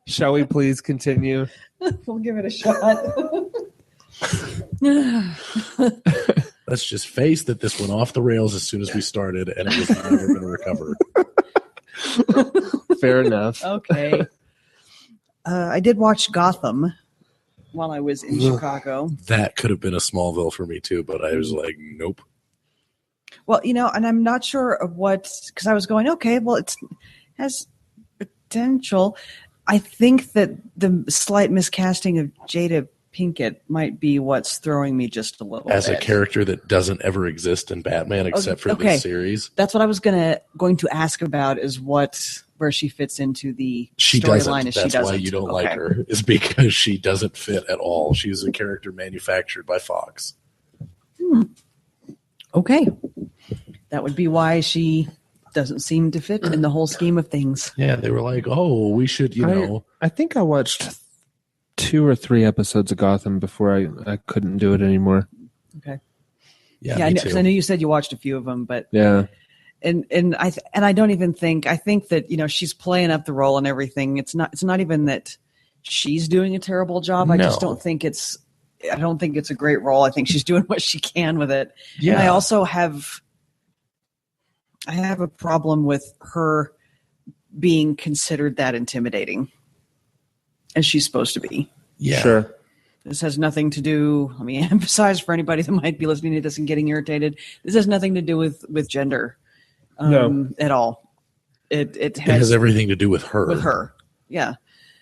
shall we please continue? We'll give it a shot. Let's just face that this went off the rails as soon as we started, and it was never going to recover. Fair enough. Okay. I did watch Gotham while I was in Chicago. That could have been a Smallville for me too, but I was like, nope. Well, and I'm not sure of because I was going, okay, well, it has potential. I think that the slight miscasting of Jada Pinkett might be what's throwing me just a little As bit. a character that doesn't ever exist in Batman except for okay. this series. That's what I was going to ask about is where she fits into the She storyline. doesn't. That's why you don't like her, is because she doesn't fit at all. She's a character manufactured by Fox. Okay. That would be why she doesn't seem to fit in the whole scheme of things. Yeah, they were like, oh, we should, I think I watched 2 or 3 episodes of Gotham before I couldn't do it anymore. Okay. Yeah, I me know, too. 'cause I know you said you watched a few of them, but Yeah. and I don't even think I think that she's playing up the role and everything. It's not even that she's doing a terrible job. I just No. don't think it's a great role. I think she's doing what she can with it. Yeah. And I also have a problem with her being considered that intimidating as she's supposed to be. Yeah. Sure. This has nothing to do, let me emphasize for anybody that might be listening to this and getting irritated, this has nothing to do with gender No. at all. It It has everything to do with her. with her. Yeah.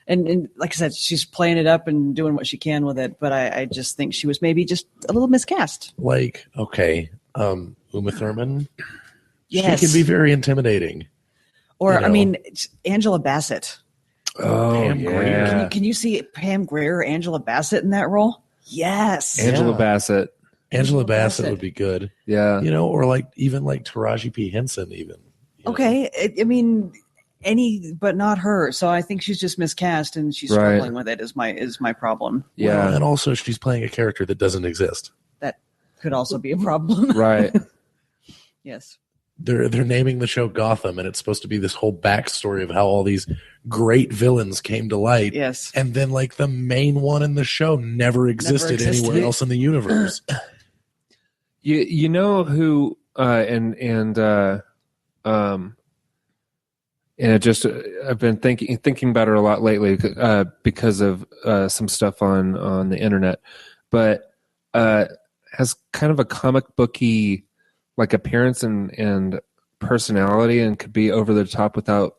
And like I said, she's playing it up and doing what she can with it, but I just think she was maybe just a little miscast. Like, okay, Uma Thurman, Yes. she can be very intimidating. Or, you know. I mean, it's Angela Bassett. Oh, Pam Grier. Can you see Pam Grier or Angela Bassett in that role? Yes. Angela Yeah. Bassett. Angela Bassett Bassett. would be good. Yeah. Or even like Taraji P. Henson even. Okay. I mean, but not her. So I think she's just miscast and she's Right. struggling with it is my problem. Yeah. Well, and also she's playing a character that doesn't exist. That could also be a problem. Right. Yes. they're naming the show Gotham, and it's supposed to be this whole backstory of how all these great villains came to light. Yes. And then like the main one in the show never existed anywhere else in the universe. You know who and it just I've been thinking about her a lot lately because of some stuff on the internet, but has kind of a comic booky like appearance and personality, and could be over the top without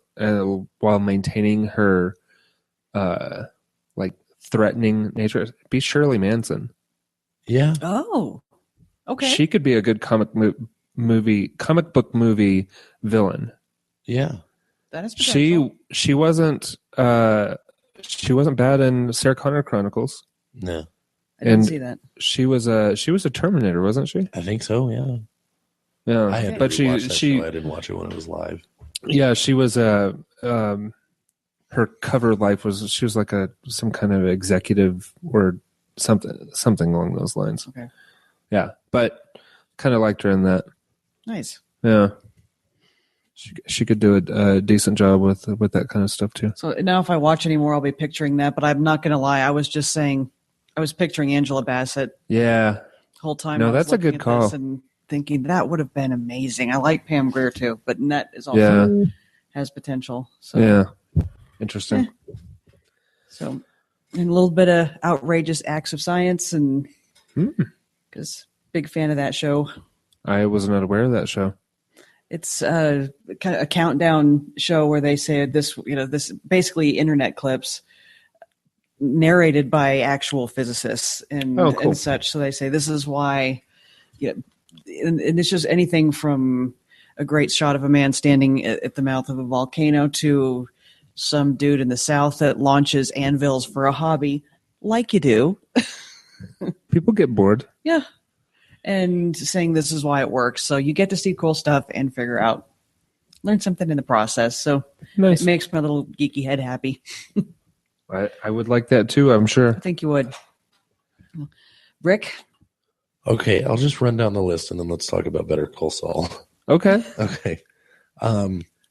while maintaining her like threatening nature. Be Shirley Manson. Yeah. Oh, okay. She could be a good comic book movie villain. Yeah. That is potential. She wasn't bad in Sarah Connor Chronicles. No. I didn't see that. She was a Terminator, wasn't she? I think so, yeah. Yeah. I had to But rewatch that she show. I didn't watch it when it was live. yeah, she was her cover life was she was like some kind of executive or something along those lines. Okay. Yeah, but kind of liked her in that. Nice. Yeah. She could do a decent job with that kind of stuff too. So now if I watch anymore, I'll be picturing that. But I'm not going to lie. I was just saying, I was picturing Angela Bassett Yeah. the whole time. No, I was that's a looking good at call. this and thinking that would have been amazing. I like Pam Grier too, but Annette is also has potential. So Yeah. Interesting. So, and a little bit of outrageous acts of science, and because big fan of that show. I was not aware of that show. It's kind of a countdown show where they say this basically internet clips narrated by actual physicists and such. So they say this is why, and it's just anything from a great shot of a man standing at the mouth of a volcano to some dude in the South that launches anvils for a hobby, like you do. People get bored. Yeah. And saying this is why it works. So you get to see cool stuff and learn something in the process. So Nice. It makes my little geeky head happy. I would like that too, I'm sure. I think you would. Rick? Okay, I'll just run down the list and then let's talk about Better Call Saul. Okay. Okay.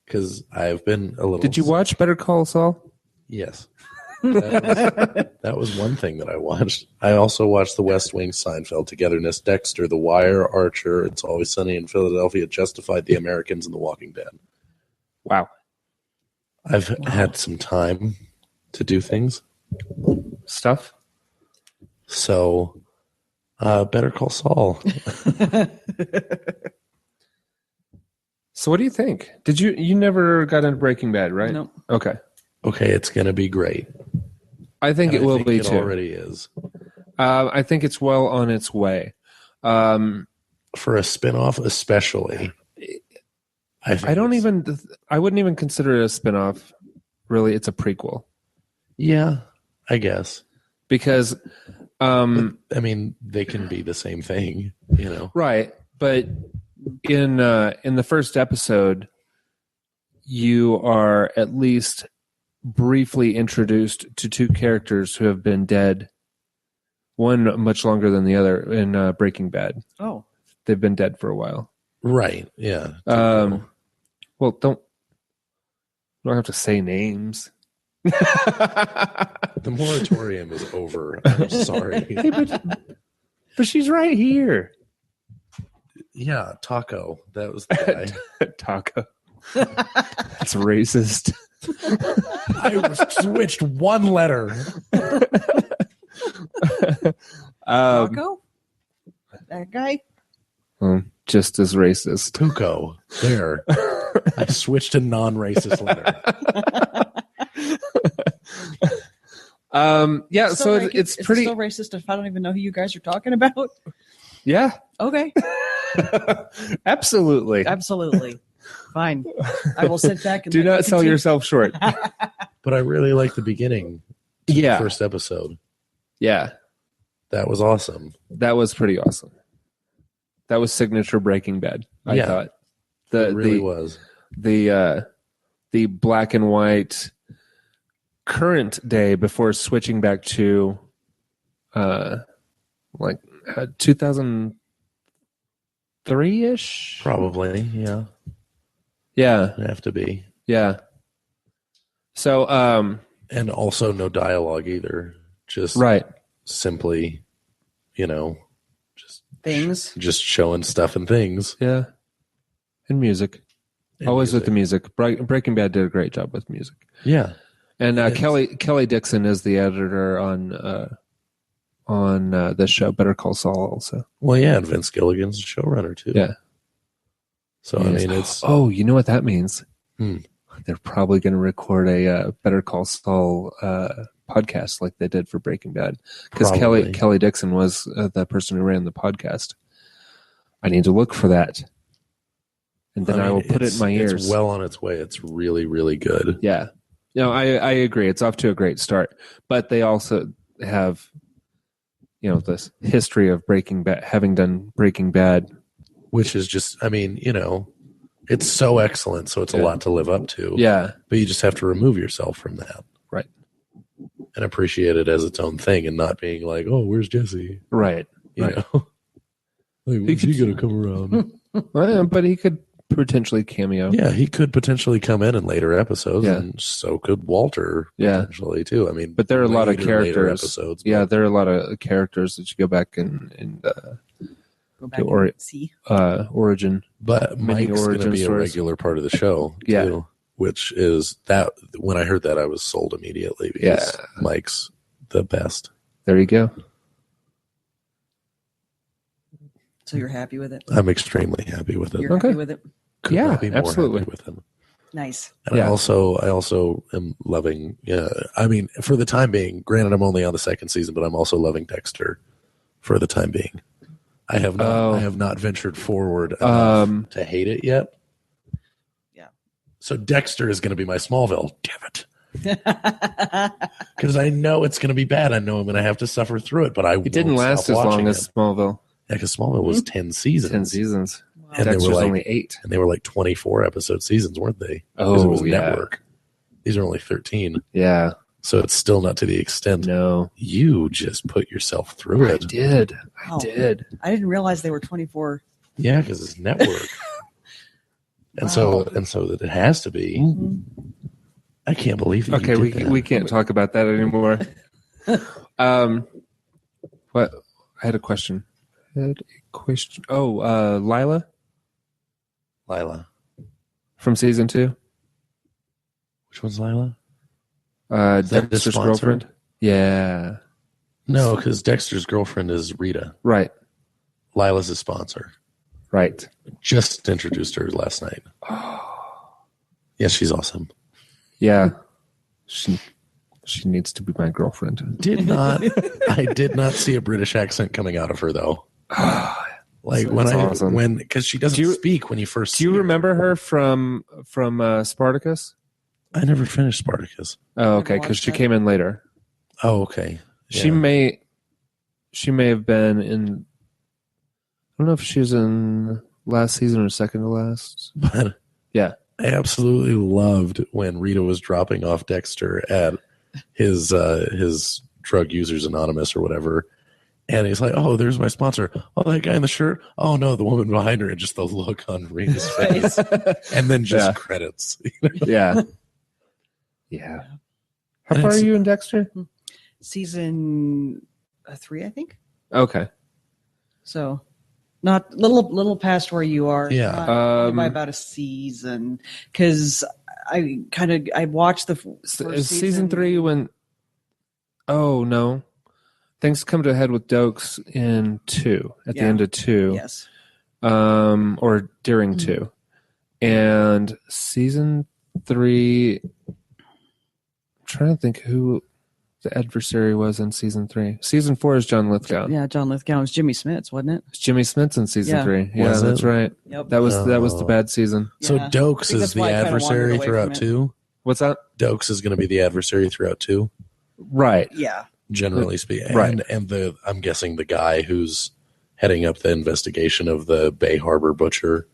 Because I've been a little... Did you watch Better Call Saul? Yes. That was one thing that I watched. I also watched The West Wing, Seinfeld, Togetherness, Dexter, The Wire, Archer, It's Always Sunny in Philadelphia, Justified, The Americans, and The Walking Dead. Wow. I've had some time to do things. Stuff? So, Better Call Saul. So what do you think? Did you never got into Breaking Bad, right? No. Okay. Okay, it's going to be great. I think it will be it too. It already is. I think it's well on its way. For a spinoff, especially. I wouldn't even consider it a spinoff. Really, it's a prequel. Yeah, I guess. Because they can be the same thing, Right. But in the first episode, you are at least briefly introduced to two characters who have been dead, one much longer than the other in Breaking Bad. Oh. They've been dead for a while. Right, yeah. Well, don't have to say names. The moratorium is over. I'm sorry. Hey, but she's right here. Yeah, Taco. That was the guy. Taco. That's racist. I switched one letter. Taco? That guy? Just as racist. Tuco. There. I switched a non-racist letter. Yeah, so it's pretty... It's so racist if I don't even know who you guys are talking about? Yeah. Okay. Absolutely. Fine. I will sit back and do not sell yourself short. But I really like the beginning. Yeah. The first episode. Yeah. That was awesome. That was pretty awesome. That was signature Breaking Bad, I thought. It really was. The black and white current day before switching back to 2013 3-ish? Probably, yeah. Yeah. It'd have to be. Yeah. So, And also no dialogue either. Just right. simply, just Things. just showing stuff and things. Yeah. And music. And Always with the music. music. Breaking Bad did a great job with music. Yeah. And Yes. Kelly Dixon is the editor on this show, Better Call Saul, also. Well, yeah, and Vince Gilligan's a showrunner too. Yeah. So Yes. I mean, it's Oh, you know what that means? Hmm. They're probably going to record a Better Call Saul podcast like they did for Breaking Bad, because Probably. Kelly Dixon was the person who ran the podcast. I need to look for that, and then I will put it in my ears. It's well on its way. It's really, really good. Yeah. No, I agree. It's off to a great start, but they also have, this history of Breaking Bad, having done Breaking Bad, Which is just, I mean, it's so excellent, so it's a lot to live up to. Yeah. But you just have to remove yourself from that. Right. And appreciate it as its own thing and not being like, oh, where's Jesse? Right. You Right. know? Like, when's he going to come around? But he could potentially cameo. Yeah, he could potentially come in later episodes, Yeah. and so could Walter Yeah. potentially too. I mean, But there are a lot of later characters. episodes. Yeah, but there are a lot of characters that you go back and Go back Or- and see. origin. But many Mike's going to origin be stories. a regular part of the show, Yeah. too, which is that when I heard that, I was sold immediately because Mike's the best. There you go. So you're happy with it? I'm extremely happy with it. You're Okay. happy with it? Could Yeah, not be more absolutely. happy with him. Nice. And Yeah. I also am loving. I mean, for the time being, granted, I'm only on the second season, but I'm also loving Dexter for the time being. I have not ventured forward enough to hate it yet. Yeah. So Dexter is going to be my Smallville. Damn it. Because I know it's going to be bad. I know I'm going to have to suffer through it, but I It didn't last as long as Smallville. Yeah, because Smallville was 10 seasons. 10 seasons. And they Dexter's were only 8. And they were like 24 episode seasons, weren't they? Because it was network. These are only 13. Yeah. So it's still not to the extent. No. You just put yourself through I it. did. Wow. I did. I didn't realize they were 24. Yeah, because it's network. And so that it has to be. I can't believe that. Okay, you did that. we can't talk about that anymore. What? I had a question. Oh, Lila. from season 2. Which one's Lila? Is that his Dexter's sponsor? girlfriend. Yeah. No, because Dexter's girlfriend is Rita. Right. Lila's his sponsor. Right. Just introduced her last night. Yeah, she's awesome. Yeah. She needs to be my girlfriend. I did not see a British accent coming out of her though. Like That's awesome. because she doesn't speak when you first. Do you see her. remember her from Spartacus? I never finished Spartacus. Oh, okay, because she came in later. Oh, okay. She may have been in. I don't know if she was in last season or second to last. But yeah, I absolutely loved when Rita was dropping off Dexter at his Drug Users Anonymous or whatever. And he's like, oh, there's my sponsor. Oh, that guy in the shirt. Oh, no, the woman behind her. And just the look on Rita's face. And then just credits. Yeah. Yeah. How far are you in Dexter? Season 3, I think. Okay. So not little past where you are. Yeah. Not by about a season. Because I watched the first season 3 when. Oh, no. Things come to a head with Dokes in 2, at the end of 2. Yes. Or during 2. And season 3, I'm trying to think who the adversary was in season 3. Season 4 is John Lithgow. Yeah, John Lithgow was Jimmy Smits, wasn't it? It's Jimmy Smits in season 3. Yeah, Was that's it? right. Yep. That was the bad season. So Yeah. Dokes I think is that's the why I kinda wandered adversary away throughout from it. 2. What's that? Dokes is going to be the adversary throughout 2, Right. Yeah. generally speaking. Right. And I'm guessing the guy who's heading up the investigation of the Bay Harbor butcher.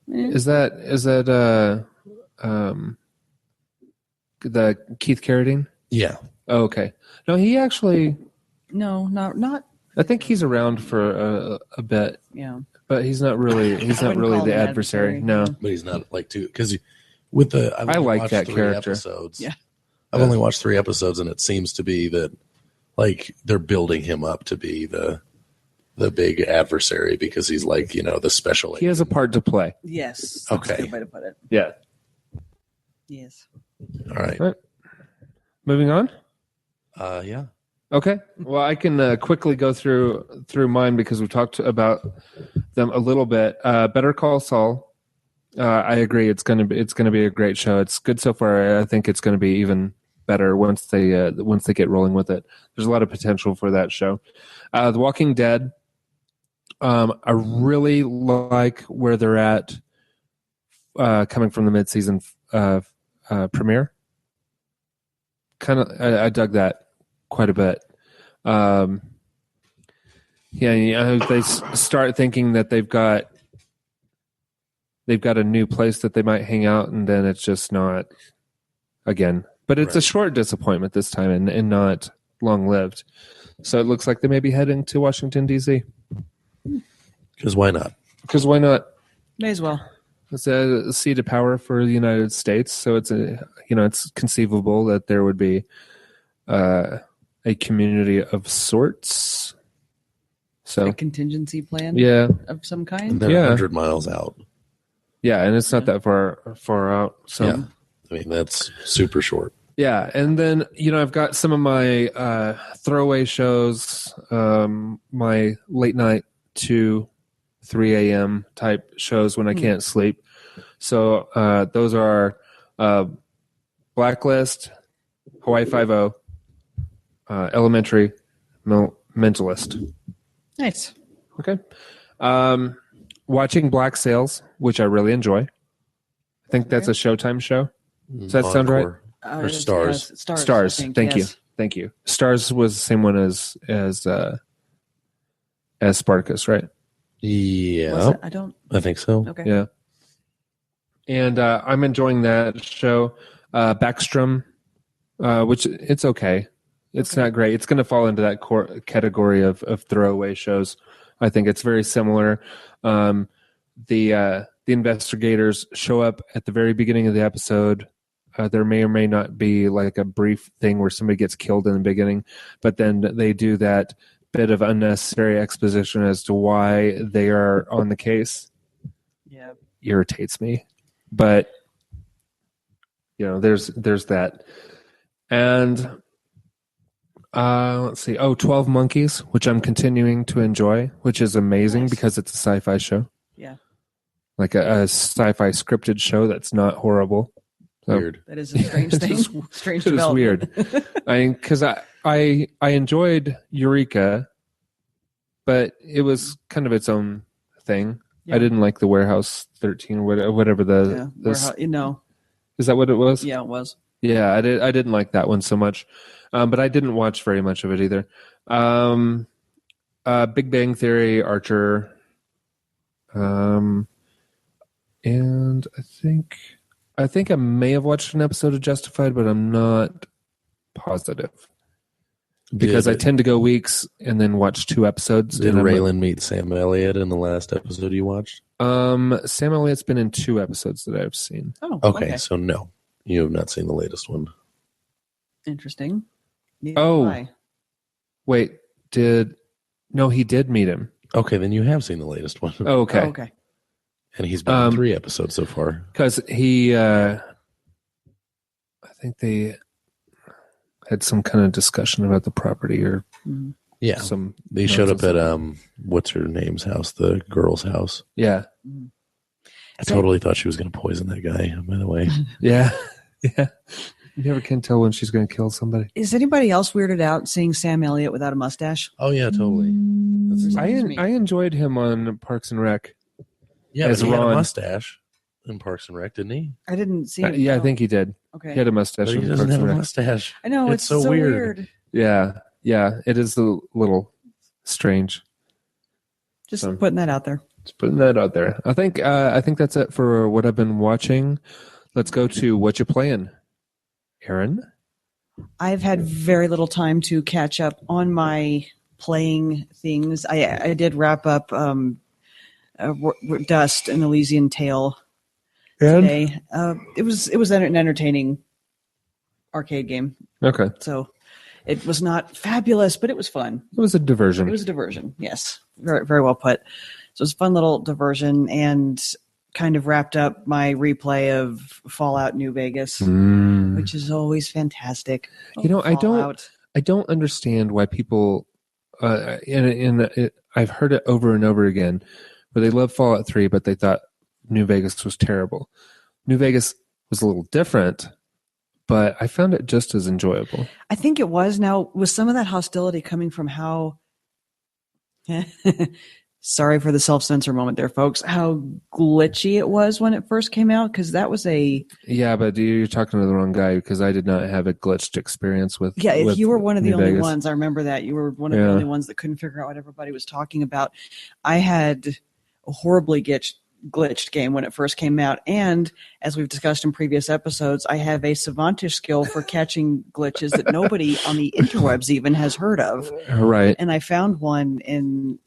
Is that the Keith Carradine? Yeah. Oh, okay. No, he actually. No, not. I think he's around for a bit, Yeah. but he's not really. He's not wouldn't really call the him an adversary. adversary, No. yeah. But he's not like too because with the I've I only like watched that 3 character. episodes. Yeah. I've only watched 3 episodes, and it seems to be that like they're building him up to be the big adversary because he's like the special. He has a part to play. Yes. That's Okay. a good way to put it. Yeah. Yes. All right. Moving on. Yeah. Okay. Well, I can quickly go through mine because we've talked about them a little bit. Better Call Saul. I agree. It's gonna be a great show. It's good so far. I think it's gonna be even better once they get rolling with it. There's a lot of potential for that show. The Walking Dead. I really like where they're at. Coming from the mid-season premiere. I dug that quite a bit. They start thinking that they've got a new place that they might hang out, and then it's just not again. But it's a short disappointment this time and not long-lived. So it looks like they may be heading to Washington, D.C. Because why not? Because why not? May as well. It's a seat of power for the United States, so it's conceivable that there would be a community of sorts. So A contingency plan yeah, of some And kind. they're Yeah. 100 miles out. yeah, and it's not that far out. So Yeah. I mean, that's super short. yeah, and then I've got some of my throwaway shows, my late night to 3 a.m. type shows when I can't sleep. So those are Blacklist, Hawaii Five-0, Elementary, Mentalist. Nice. Okay. Watching Black Sails, which I really enjoy. I think that's a Showtime show. Does that sound right? Or Stars. Stars. I think, Thank yes. you. Thank you. Stars was the same one as Spartacus, right? Yeah. Was it? I don't. I think so. Okay. Yeah. And I'm enjoying that show. Backstrom, which it's okay. It's not great. It's going to fall into that category of throwaway shows. I think it's very similar. The investigators show up at the very beginning of the episode. There may or may not be like a brief thing where somebody gets killed in the beginning, but then they do that bit of unnecessary exposition as to why they are on the case. Yeah. Irritates me, but there's that. And let's see. 12 Monkeys, which I'm continuing to enjoy, which is amazing because it's a sci-fi show. Yeah. Like a sci-fi scripted show that's not horrible. So, Weird. That is a strange thing. Strange it is development. weird. Because I enjoyed Eureka, but it was kind of its own thing. Yeah. I didn't like the Warehouse 13 or whatever is that what it was? Yeah, it was. Yeah, I didn't like that one so much, but I didn't watch very much of it either. Big Bang Theory, Archer, and I think I may have watched an episode of Justified, but I'm not positive because I tend to go weeks and then watch 2 episodes. Did Raylan meet Sam Elliott in the last episode you watched? Sam Elliott's been in 2 episodes that I've seen. Oh, Okay, so no, you have not seen the latest one. Interesting. Neither Oh. have I. Wait, he did meet him. Okay, then you have seen the latest one. Oh, okay. Oh, okay. And he's been in 3 episodes so far. Because he, I think they had some kind of discussion about the property or Yeah. some. They showed up at what's her name's house, the girl's house. Yeah, I totally thought she was going to poison that guy, by the way. yeah, yeah. You never can tell when she's going to kill somebody. Is anybody else weirded out seeing Sam Elliott without a mustache? Oh, yeah, totally. I enjoyed him on Parks and Rec. Yeah, as but he had a Ron. mustache in Parks and Rec, didn't he? I didn't see it. Yeah, I no. think he did. Okay. He had a mustache. But he on doesn't Parks have and a Rec. mustache. I know, it's so weird. Yeah, it is a little strange. Just So- putting that out there. Just putting that out there. I think that's it for what I've been watching. Let's go to what you playing, Erin. I've had very little time to catch up on my playing things. I did wrap up Dust and Elysian Tale today. It was an entertaining arcade game. Okay. So it was not fabulous, but it was fun. It was a diversion. It was a diversion, yes. Very, very well put. So it was a fun little diversion and kind of wrapped up my replay of Fallout New Vegas, which is always fantastic. You know, Fallout. I don't understand why people, I've heard it over and over again, where they love Fallout 3, but they thought New Vegas was terrible. New Vegas was a little different, but I found it just as enjoyable. I think it was. Now, was some of that hostility coming from how sorry for the self-censor moment there, folks, how glitchy it was when it first came out? Because that was Yeah, but you're talking to the wrong guy, because I did not have a glitched experience with if you were one of the New only Vegas. ones. I remember that. You were one of the only ones that couldn't figure out what everybody was talking about. I had a horribly glitched game when it first came out, and as we've discussed in previous episodes, I have a savantish skill for catching glitches that nobody on the interwebs even has heard of. Right. And I found one in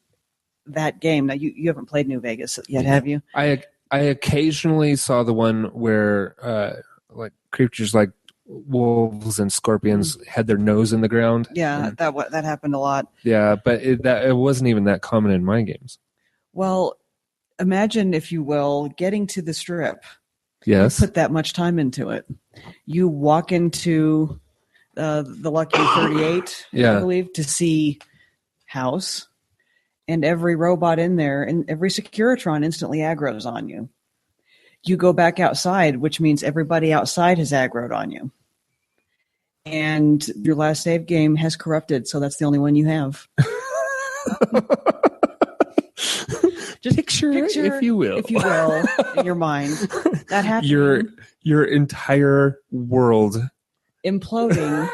that game. Now you haven't played New Vegas yet, have you? I occasionally saw the one where like creatures like wolves and scorpions had their nose in the ground. Yeah, that happened a lot. Yeah, but it wasn't even that common in my games. Well, imagine, if you will, getting to the strip. Yes. You put that much time into it. You walk into the Lucky 38, I believe, to see House, and every robot in there and every Securitron instantly aggroes on you. You go back outside, which means everybody outside has aggroed on you. And your last save game has corrupted, so that's the only one you have. Just picture, if you will, in your mind, that happened. Your entire world imploding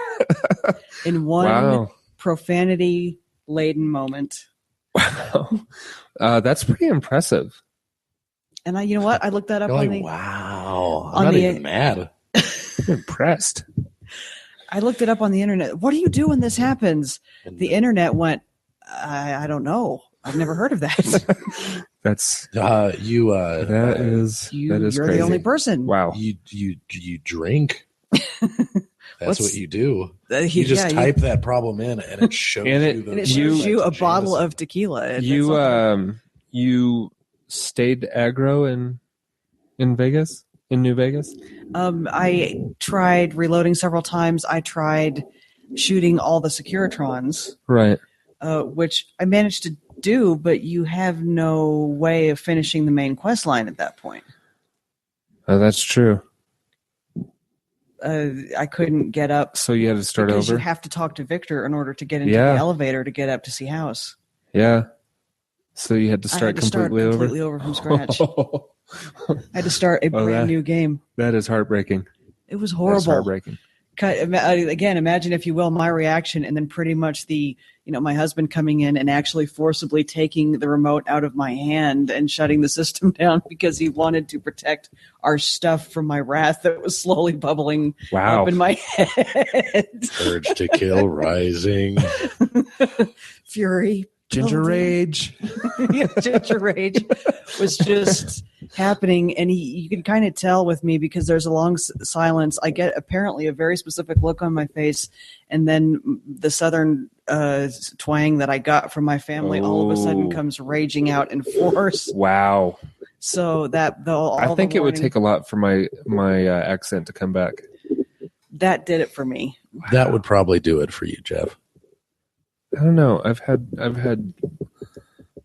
in one profanity-laden moment. Wow, that's pretty impressive. And you know what? I looked that up on the. Wow, I'm not even mad. I'm impressed. I looked it up on the internet. What do you do when this happens? The internet went, I don't know. I've never heard of that. That's that is you're crazy. The only person. Wow. You drink. That's what you do. You just type that problem in, and it shows you a bottle of tequila. You stayed aggro in Vegas, in New Vegas. I tried reloading several times. I tried shooting all the Securitrons, right? Which I managed to do, but you have no way of finishing the main quest line at that point. That's true. I couldn't get up. So you had to start because over? You have to talk to Victor in order to get into the elevator to get up to see House. Yeah. So you had to start completely over from scratch. I had to start a brand new game. That is heartbreaking. It was horrible. That's heartbreaking. Again, imagine, if you will, my reaction, and then pretty much my husband coming in and actually forcibly taking the remote out of my hand and shutting the system down because he wanted to protect our stuff from my wrath that was slowly bubbling up in my head. Urge to kill rising. Fury. Ginger rage. Yeah, ginger rage was just happening, and you can kind of tell with me because there's a long silence. I get apparently a very specific look on my face, and then the southern twang that I got from my family all of a sudden comes raging out in force. Wow. So I think it would take a lot for my accent to come back. That did it for me. Wow. That would probably do it for you, Geoff. I don't know. I've had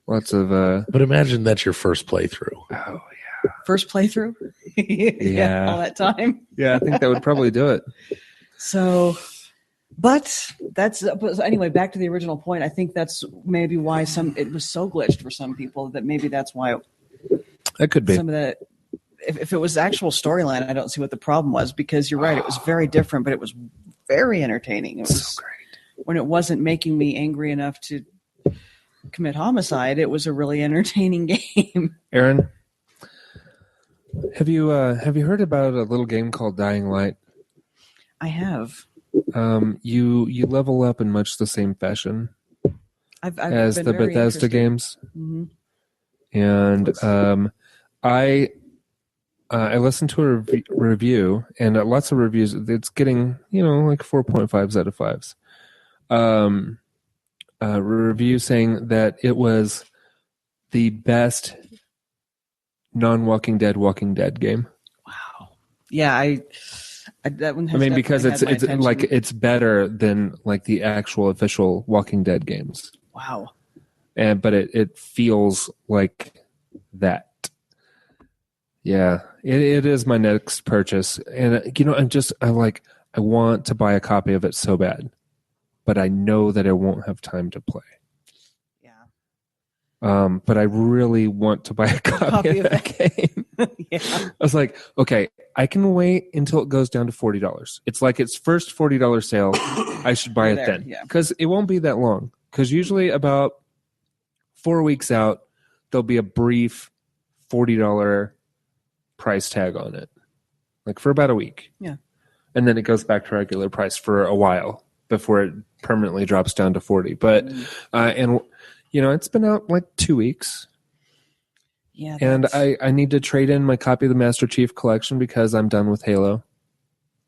lots of. But imagine that's your first playthrough. Oh yeah. First playthrough. Yeah. All that time. Yeah, I think that would probably do it. So, but anyway. Back to the original point. I think that's maybe why it was so glitched for some people that maybe that's why. That could be some of the. If it was actual storyline, I don't see what the problem was, because you're right. It was very different, but it was very entertaining. It was so great. When it wasn't making me angry enough to commit homicide, it was a really entertaining game. Erin, have you heard about a little game called Dying Light? I have. You level up in much the same fashion. I've as been the very Bethesda interested. games. Mm-hmm. And I listened to a review, and lots of reviews. It's getting like 4.5s out of 5s. A review saying that it was the best non-Walking Dead game. Wow. Yeah, that one. Has Because definitely it's had my attention. it's better than like the actual official Walking Dead games. Wow. But it feels like that. Yeah, it is my next purchase, and I want to buy a copy of it so bad, but I know that I won't have time to play. Yeah. But I really want to buy a copy of that game. Yeah. I was like, okay, I can wait until it goes down to $40. It's like its first $40 sale. I should buy You're it there, then, yeah. because it won't be that long. Because usually about 4 weeks out, there'll be a brief $40 price tag on it, like for about a week. Yeah. And then it goes back to regular price for a while before it permanently drops down to 40. But it's been out like 2 weeks. Yeah. And I need to trade in my copy of the Master Chief Collection because I'm done with Halo.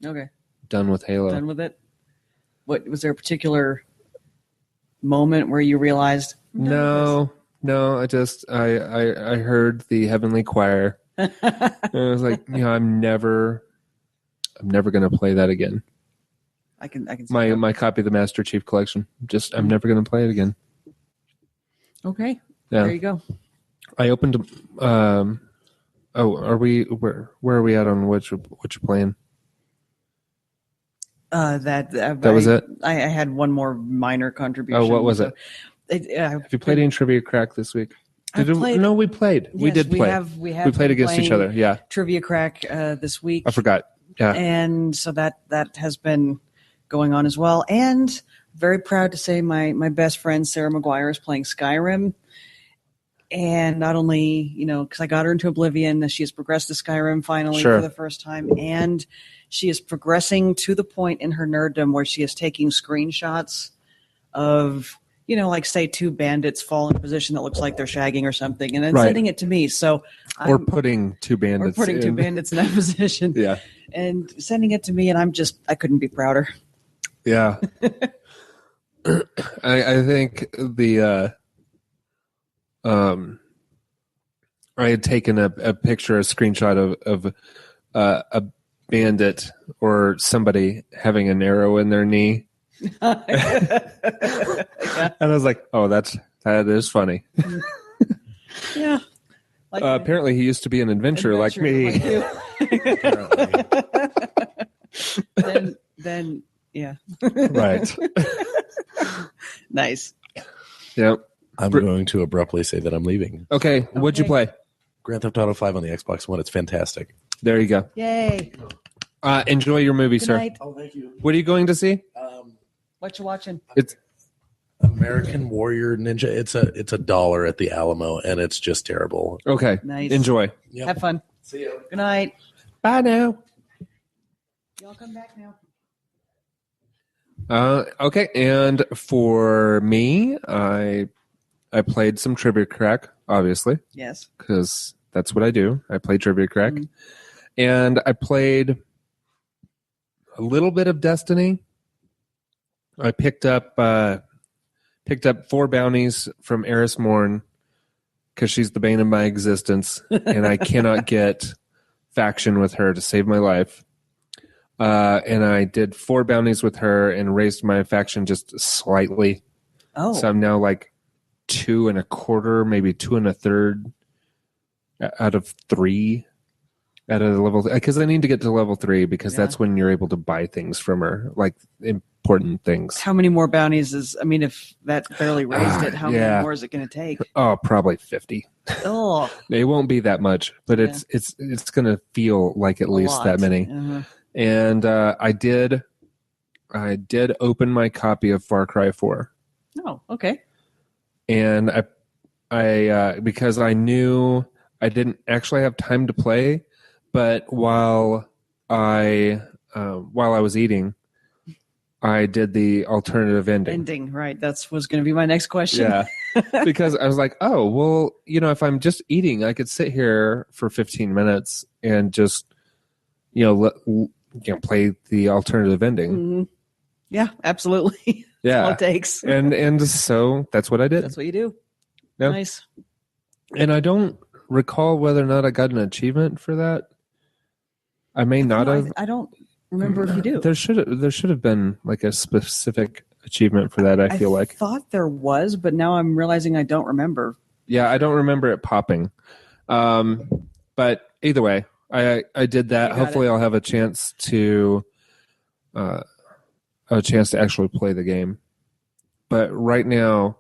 Okay. Done with Halo. Done with it. What was there a particular moment where you realized? No. I just I heard the Heavenly Choir. And I was like, I'm never going to play that again. I can see My that. my copy of the Master Chief Collection. I'm never going to play it again. Okay. Yeah. There you go. I opened. Are we where are we at on what you're playing? That was it? I had one more minor contribution. Oh, what was it? Have Have you played any Trivia Crack this week? No, we played. We Yes, did play. We We played been against each playing other. Yeah, Trivia Crack this week. I forgot. Yeah, And so that has been going on as well. And very proud to say my best friend Sarah McGuire is playing Skyrim. And not only, because I got her into Oblivion, she has progressed to Skyrim finally Sure. for the first time. And she is progressing to the point in her nerddom where she is taking screenshots of, like say two bandits fall in a position that looks like they're shagging or something, and then Right. sending it to me. So or putting two bandits. two bandits in that position. Yeah, And sending it to me, and I couldn't be prouder. yeah. I think I had taken a picture, a screenshot of a bandit or somebody having an arrow in their knee. Yeah. And I was like, oh, that is funny. Yeah. Like Apparently he used to be an adventurer like me. you. then yeah. Right. Nice. Yep. I'm going to abruptly say that I'm leaving. Okay. What'd you Okay. play? Grand Theft Auto 5 on the Xbox One. It's fantastic. There you go. Yay. Enjoy your movie, Good sir. night. Oh, thank you. What are you going to see? What you watching? It's American Warrior Ninja. It's $1 at the Alamo, and it's just terrible. okay. Nice. Enjoy. Yep. Have fun. See you. Good night. Bye now. Y'all come back now. Okay, and for me, I played some Trivia Crack, obviously, Yes. because that's what I do. I play Trivia Crack, Mhm. and I played a little bit of Destiny. I picked up 4 bounties from Eris Morn because she's the bane of my existence, and I cannot get faction with her to save my life. And I did 4 bounties with her and raised my faction just slightly. Oh. So I'm now like 2 1/4, maybe 2 1/3 out of 3 out of the level. Because I need to get to level 3 because Yeah. that's when you're able to buy things from her, like important things. How many more bounties if that barely raised it, how Yeah. many more is it going to take? Oh, probably 50. Oh, It won't be that much, but Yeah. it's going to feel like at least that many. Uh-huh. And I did open my copy of Far Cry 4. Oh, okay. And I because I knew I didn't actually have time to play, but while I was eating, I did the alternative ending. Ending, right? That was going to be my next question. Yeah, because I was like, oh, well, if I'm just eating, I could sit here for 15 minutes and just, play the alternative ending. Mm-hmm. Yeah, absolutely. That's all it takes. and so that's what I did. That's what you do. Yeah. Nice. And I don't recall whether or not I got an achievement for that. I may not have. I don't remember if you do. There should have been like a specific achievement for that. I feel like. I thought there was, but now I'm realizing I don't remember. Yeah, I don't remember it popping. But either way, I did that. Hopefully, I'll have a chance to actually play the game. But right now,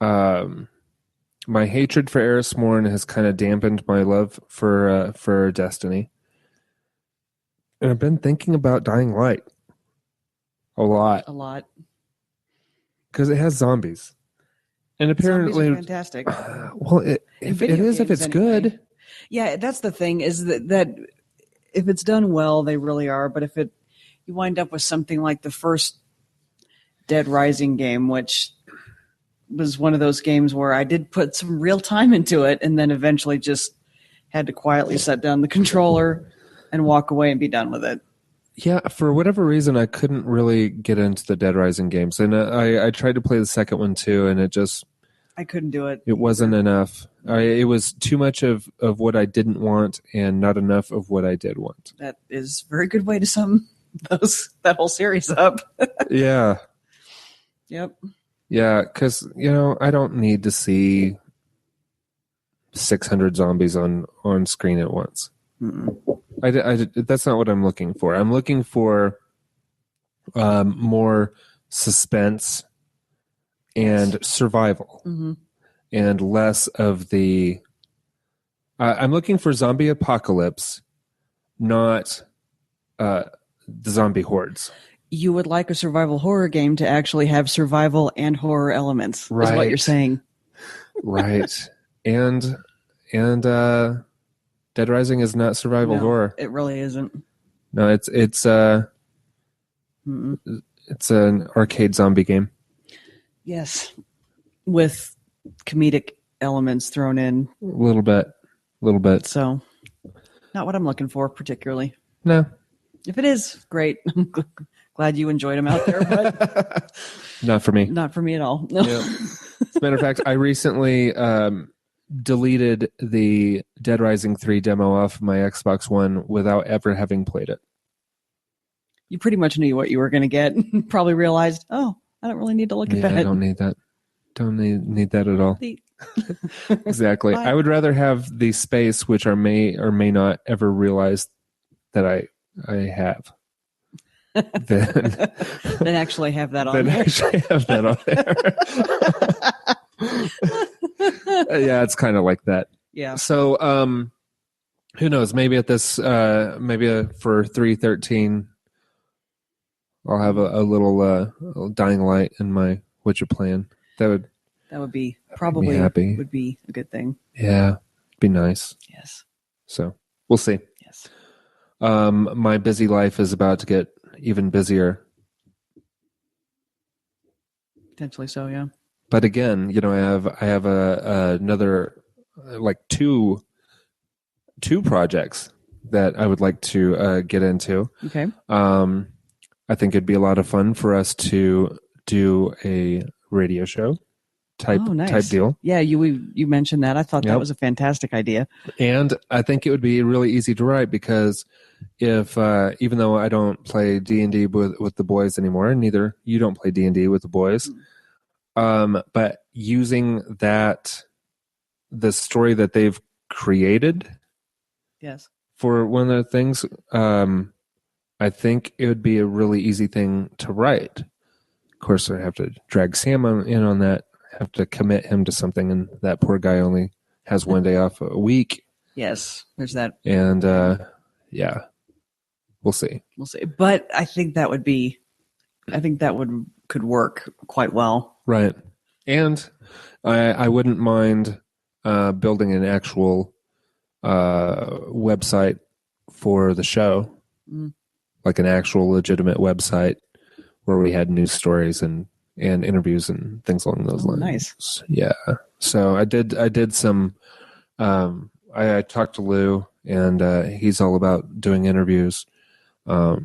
my hatred for Eris Morn has kind of dampened my love for Destiny. And I've been thinking about Dying Light a lot. A lot. Because it has zombies. And apparently... Zombies are fantastic. Well, if it's good. Yeah, that's the thing, is that if it's done well, they really are. But if you wind up with something like the first Dead Rising game, which was one of those games where I did put some real time into it and then eventually just had to quietly set down the controller and walk away and be done with it. Yeah, for whatever reason, I couldn't really get into the Dead Rising games. And I tried to play the second one too, and I couldn't do it. It wasn't enough. It was too much of what I didn't want and not enough of what I did want. That is a very good way to sum that whole series up. Yeah. Yep. Yeah, because, I don't need to see 600 zombies on screen at once. That's not what I'm looking for. I'm looking for more suspense and survival, and less of the... I'm looking for zombie apocalypse, not the zombie hordes. You would like a survival horror game to actually have survival and horror elements, right, is what you're saying. Right. And Dead Rising is not survival horror. It really isn't. No, it's an arcade zombie game. Yes. With comedic elements thrown in. A little bit. So, not what I'm looking for particularly. No. If it is, great. I'm glad you enjoyed them out there, but not for me. Not for me at all. No. Yeah. As a matter of fact, I recently deleted the Dead Rising 3 demo off my Xbox One without ever having played it. You pretty much knew what you were going to get. Probably realized, I don't really need to look at that. I don't need that. Don't need that at all. Exactly. I would rather have the space, which I may or may not ever realize that I have. Then actually have that on there. Actually have that on there. Yeah, it's kind of like that. Yeah. So, who knows? Maybe at this, for 313, I'll have a little Dying Light in my Witcher plan. That would be probably happy. Would be a good thing. Yeah, be nice. Yes. So we'll see. Yes. My busy life is about to get even busier. Potentially so, yeah. But again, I have another like two projects that I would like to get into. Okay. I think it'd be a lot of fun for us to do a radio show type deal. Yeah, you mentioned that. I thought that was a fantastic idea. And I think it would be really easy to write because if even though I don't play D&D with the boys anymore, neither you don't play D&D with the boys, but using the story that they've created, yes, for one of the things, I think it would be a really easy thing to write. Of course, I have to drag Sam in on that. I have to commit him to something, and that poor guy only has one day off a week. Yes, there's that. And yeah, we'll see. We'll see. But I think that could work quite well. Right. And I wouldn't mind building an actual website for the show. like an actual legitimate website where we had news stories and interviews and things along those lines. Nice. Yeah. So I did some. I talked to Lou, and he's all about doing interviews. Yeah.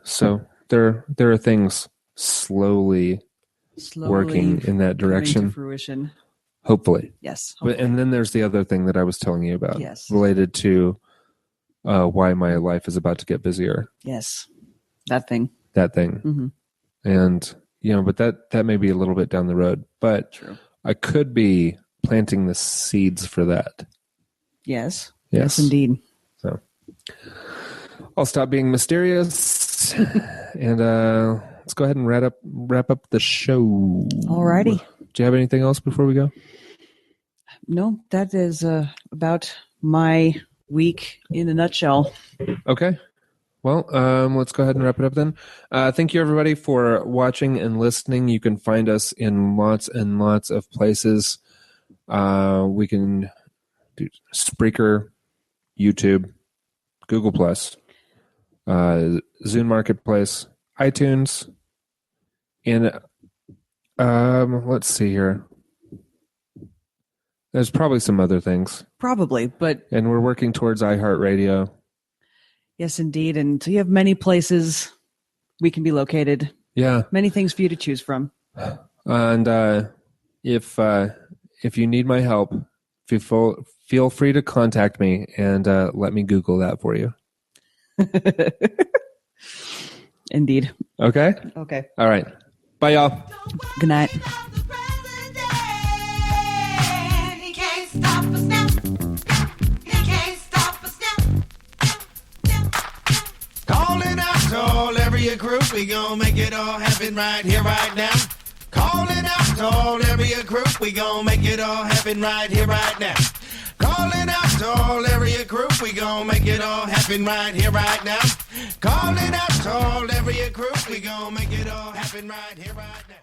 So there are things slowly working in that coming direction. to fruition. Hopefully. Yes. But, and then there's the other thing that I was telling you about, Yes. related to why my life is about to get busier. Yes. That thing. Mm-hmm. And but that may be a little bit down the road. But True. I could be planting the seeds for that. Yes. Yes, indeed. So I'll stop being mysterious, and let's go ahead and wrap up the show. Alrighty. Do you have anything else before we go? No, that is about my week in a nutshell. Okay. Well, let's go ahead and wrap it up then. Thank you, everybody, for watching and listening. You can find us in lots and lots of places. We can do Spreaker, YouTube, Google+, Zune Marketplace, iTunes, and let's see here. There's probably some other things. Probably, but... And we're working towards iHeartRadio. Yes, indeed. And so you have many places we can be located. Yeah. Many things for you to choose from. And if you need my help, feel free to contact me and let me Google that for you. Indeed. Okay? Okay. All right. Bye, y'all. Good night. Calling out to all area group, we gon' make it all happen right here, right now. Calling out to all area group, we gon' make it all happen right here, right now. Calling out to all area group, we gon' make it all happen right here, right now. Calling out to all area group, we gon' make it all happen right here, right now.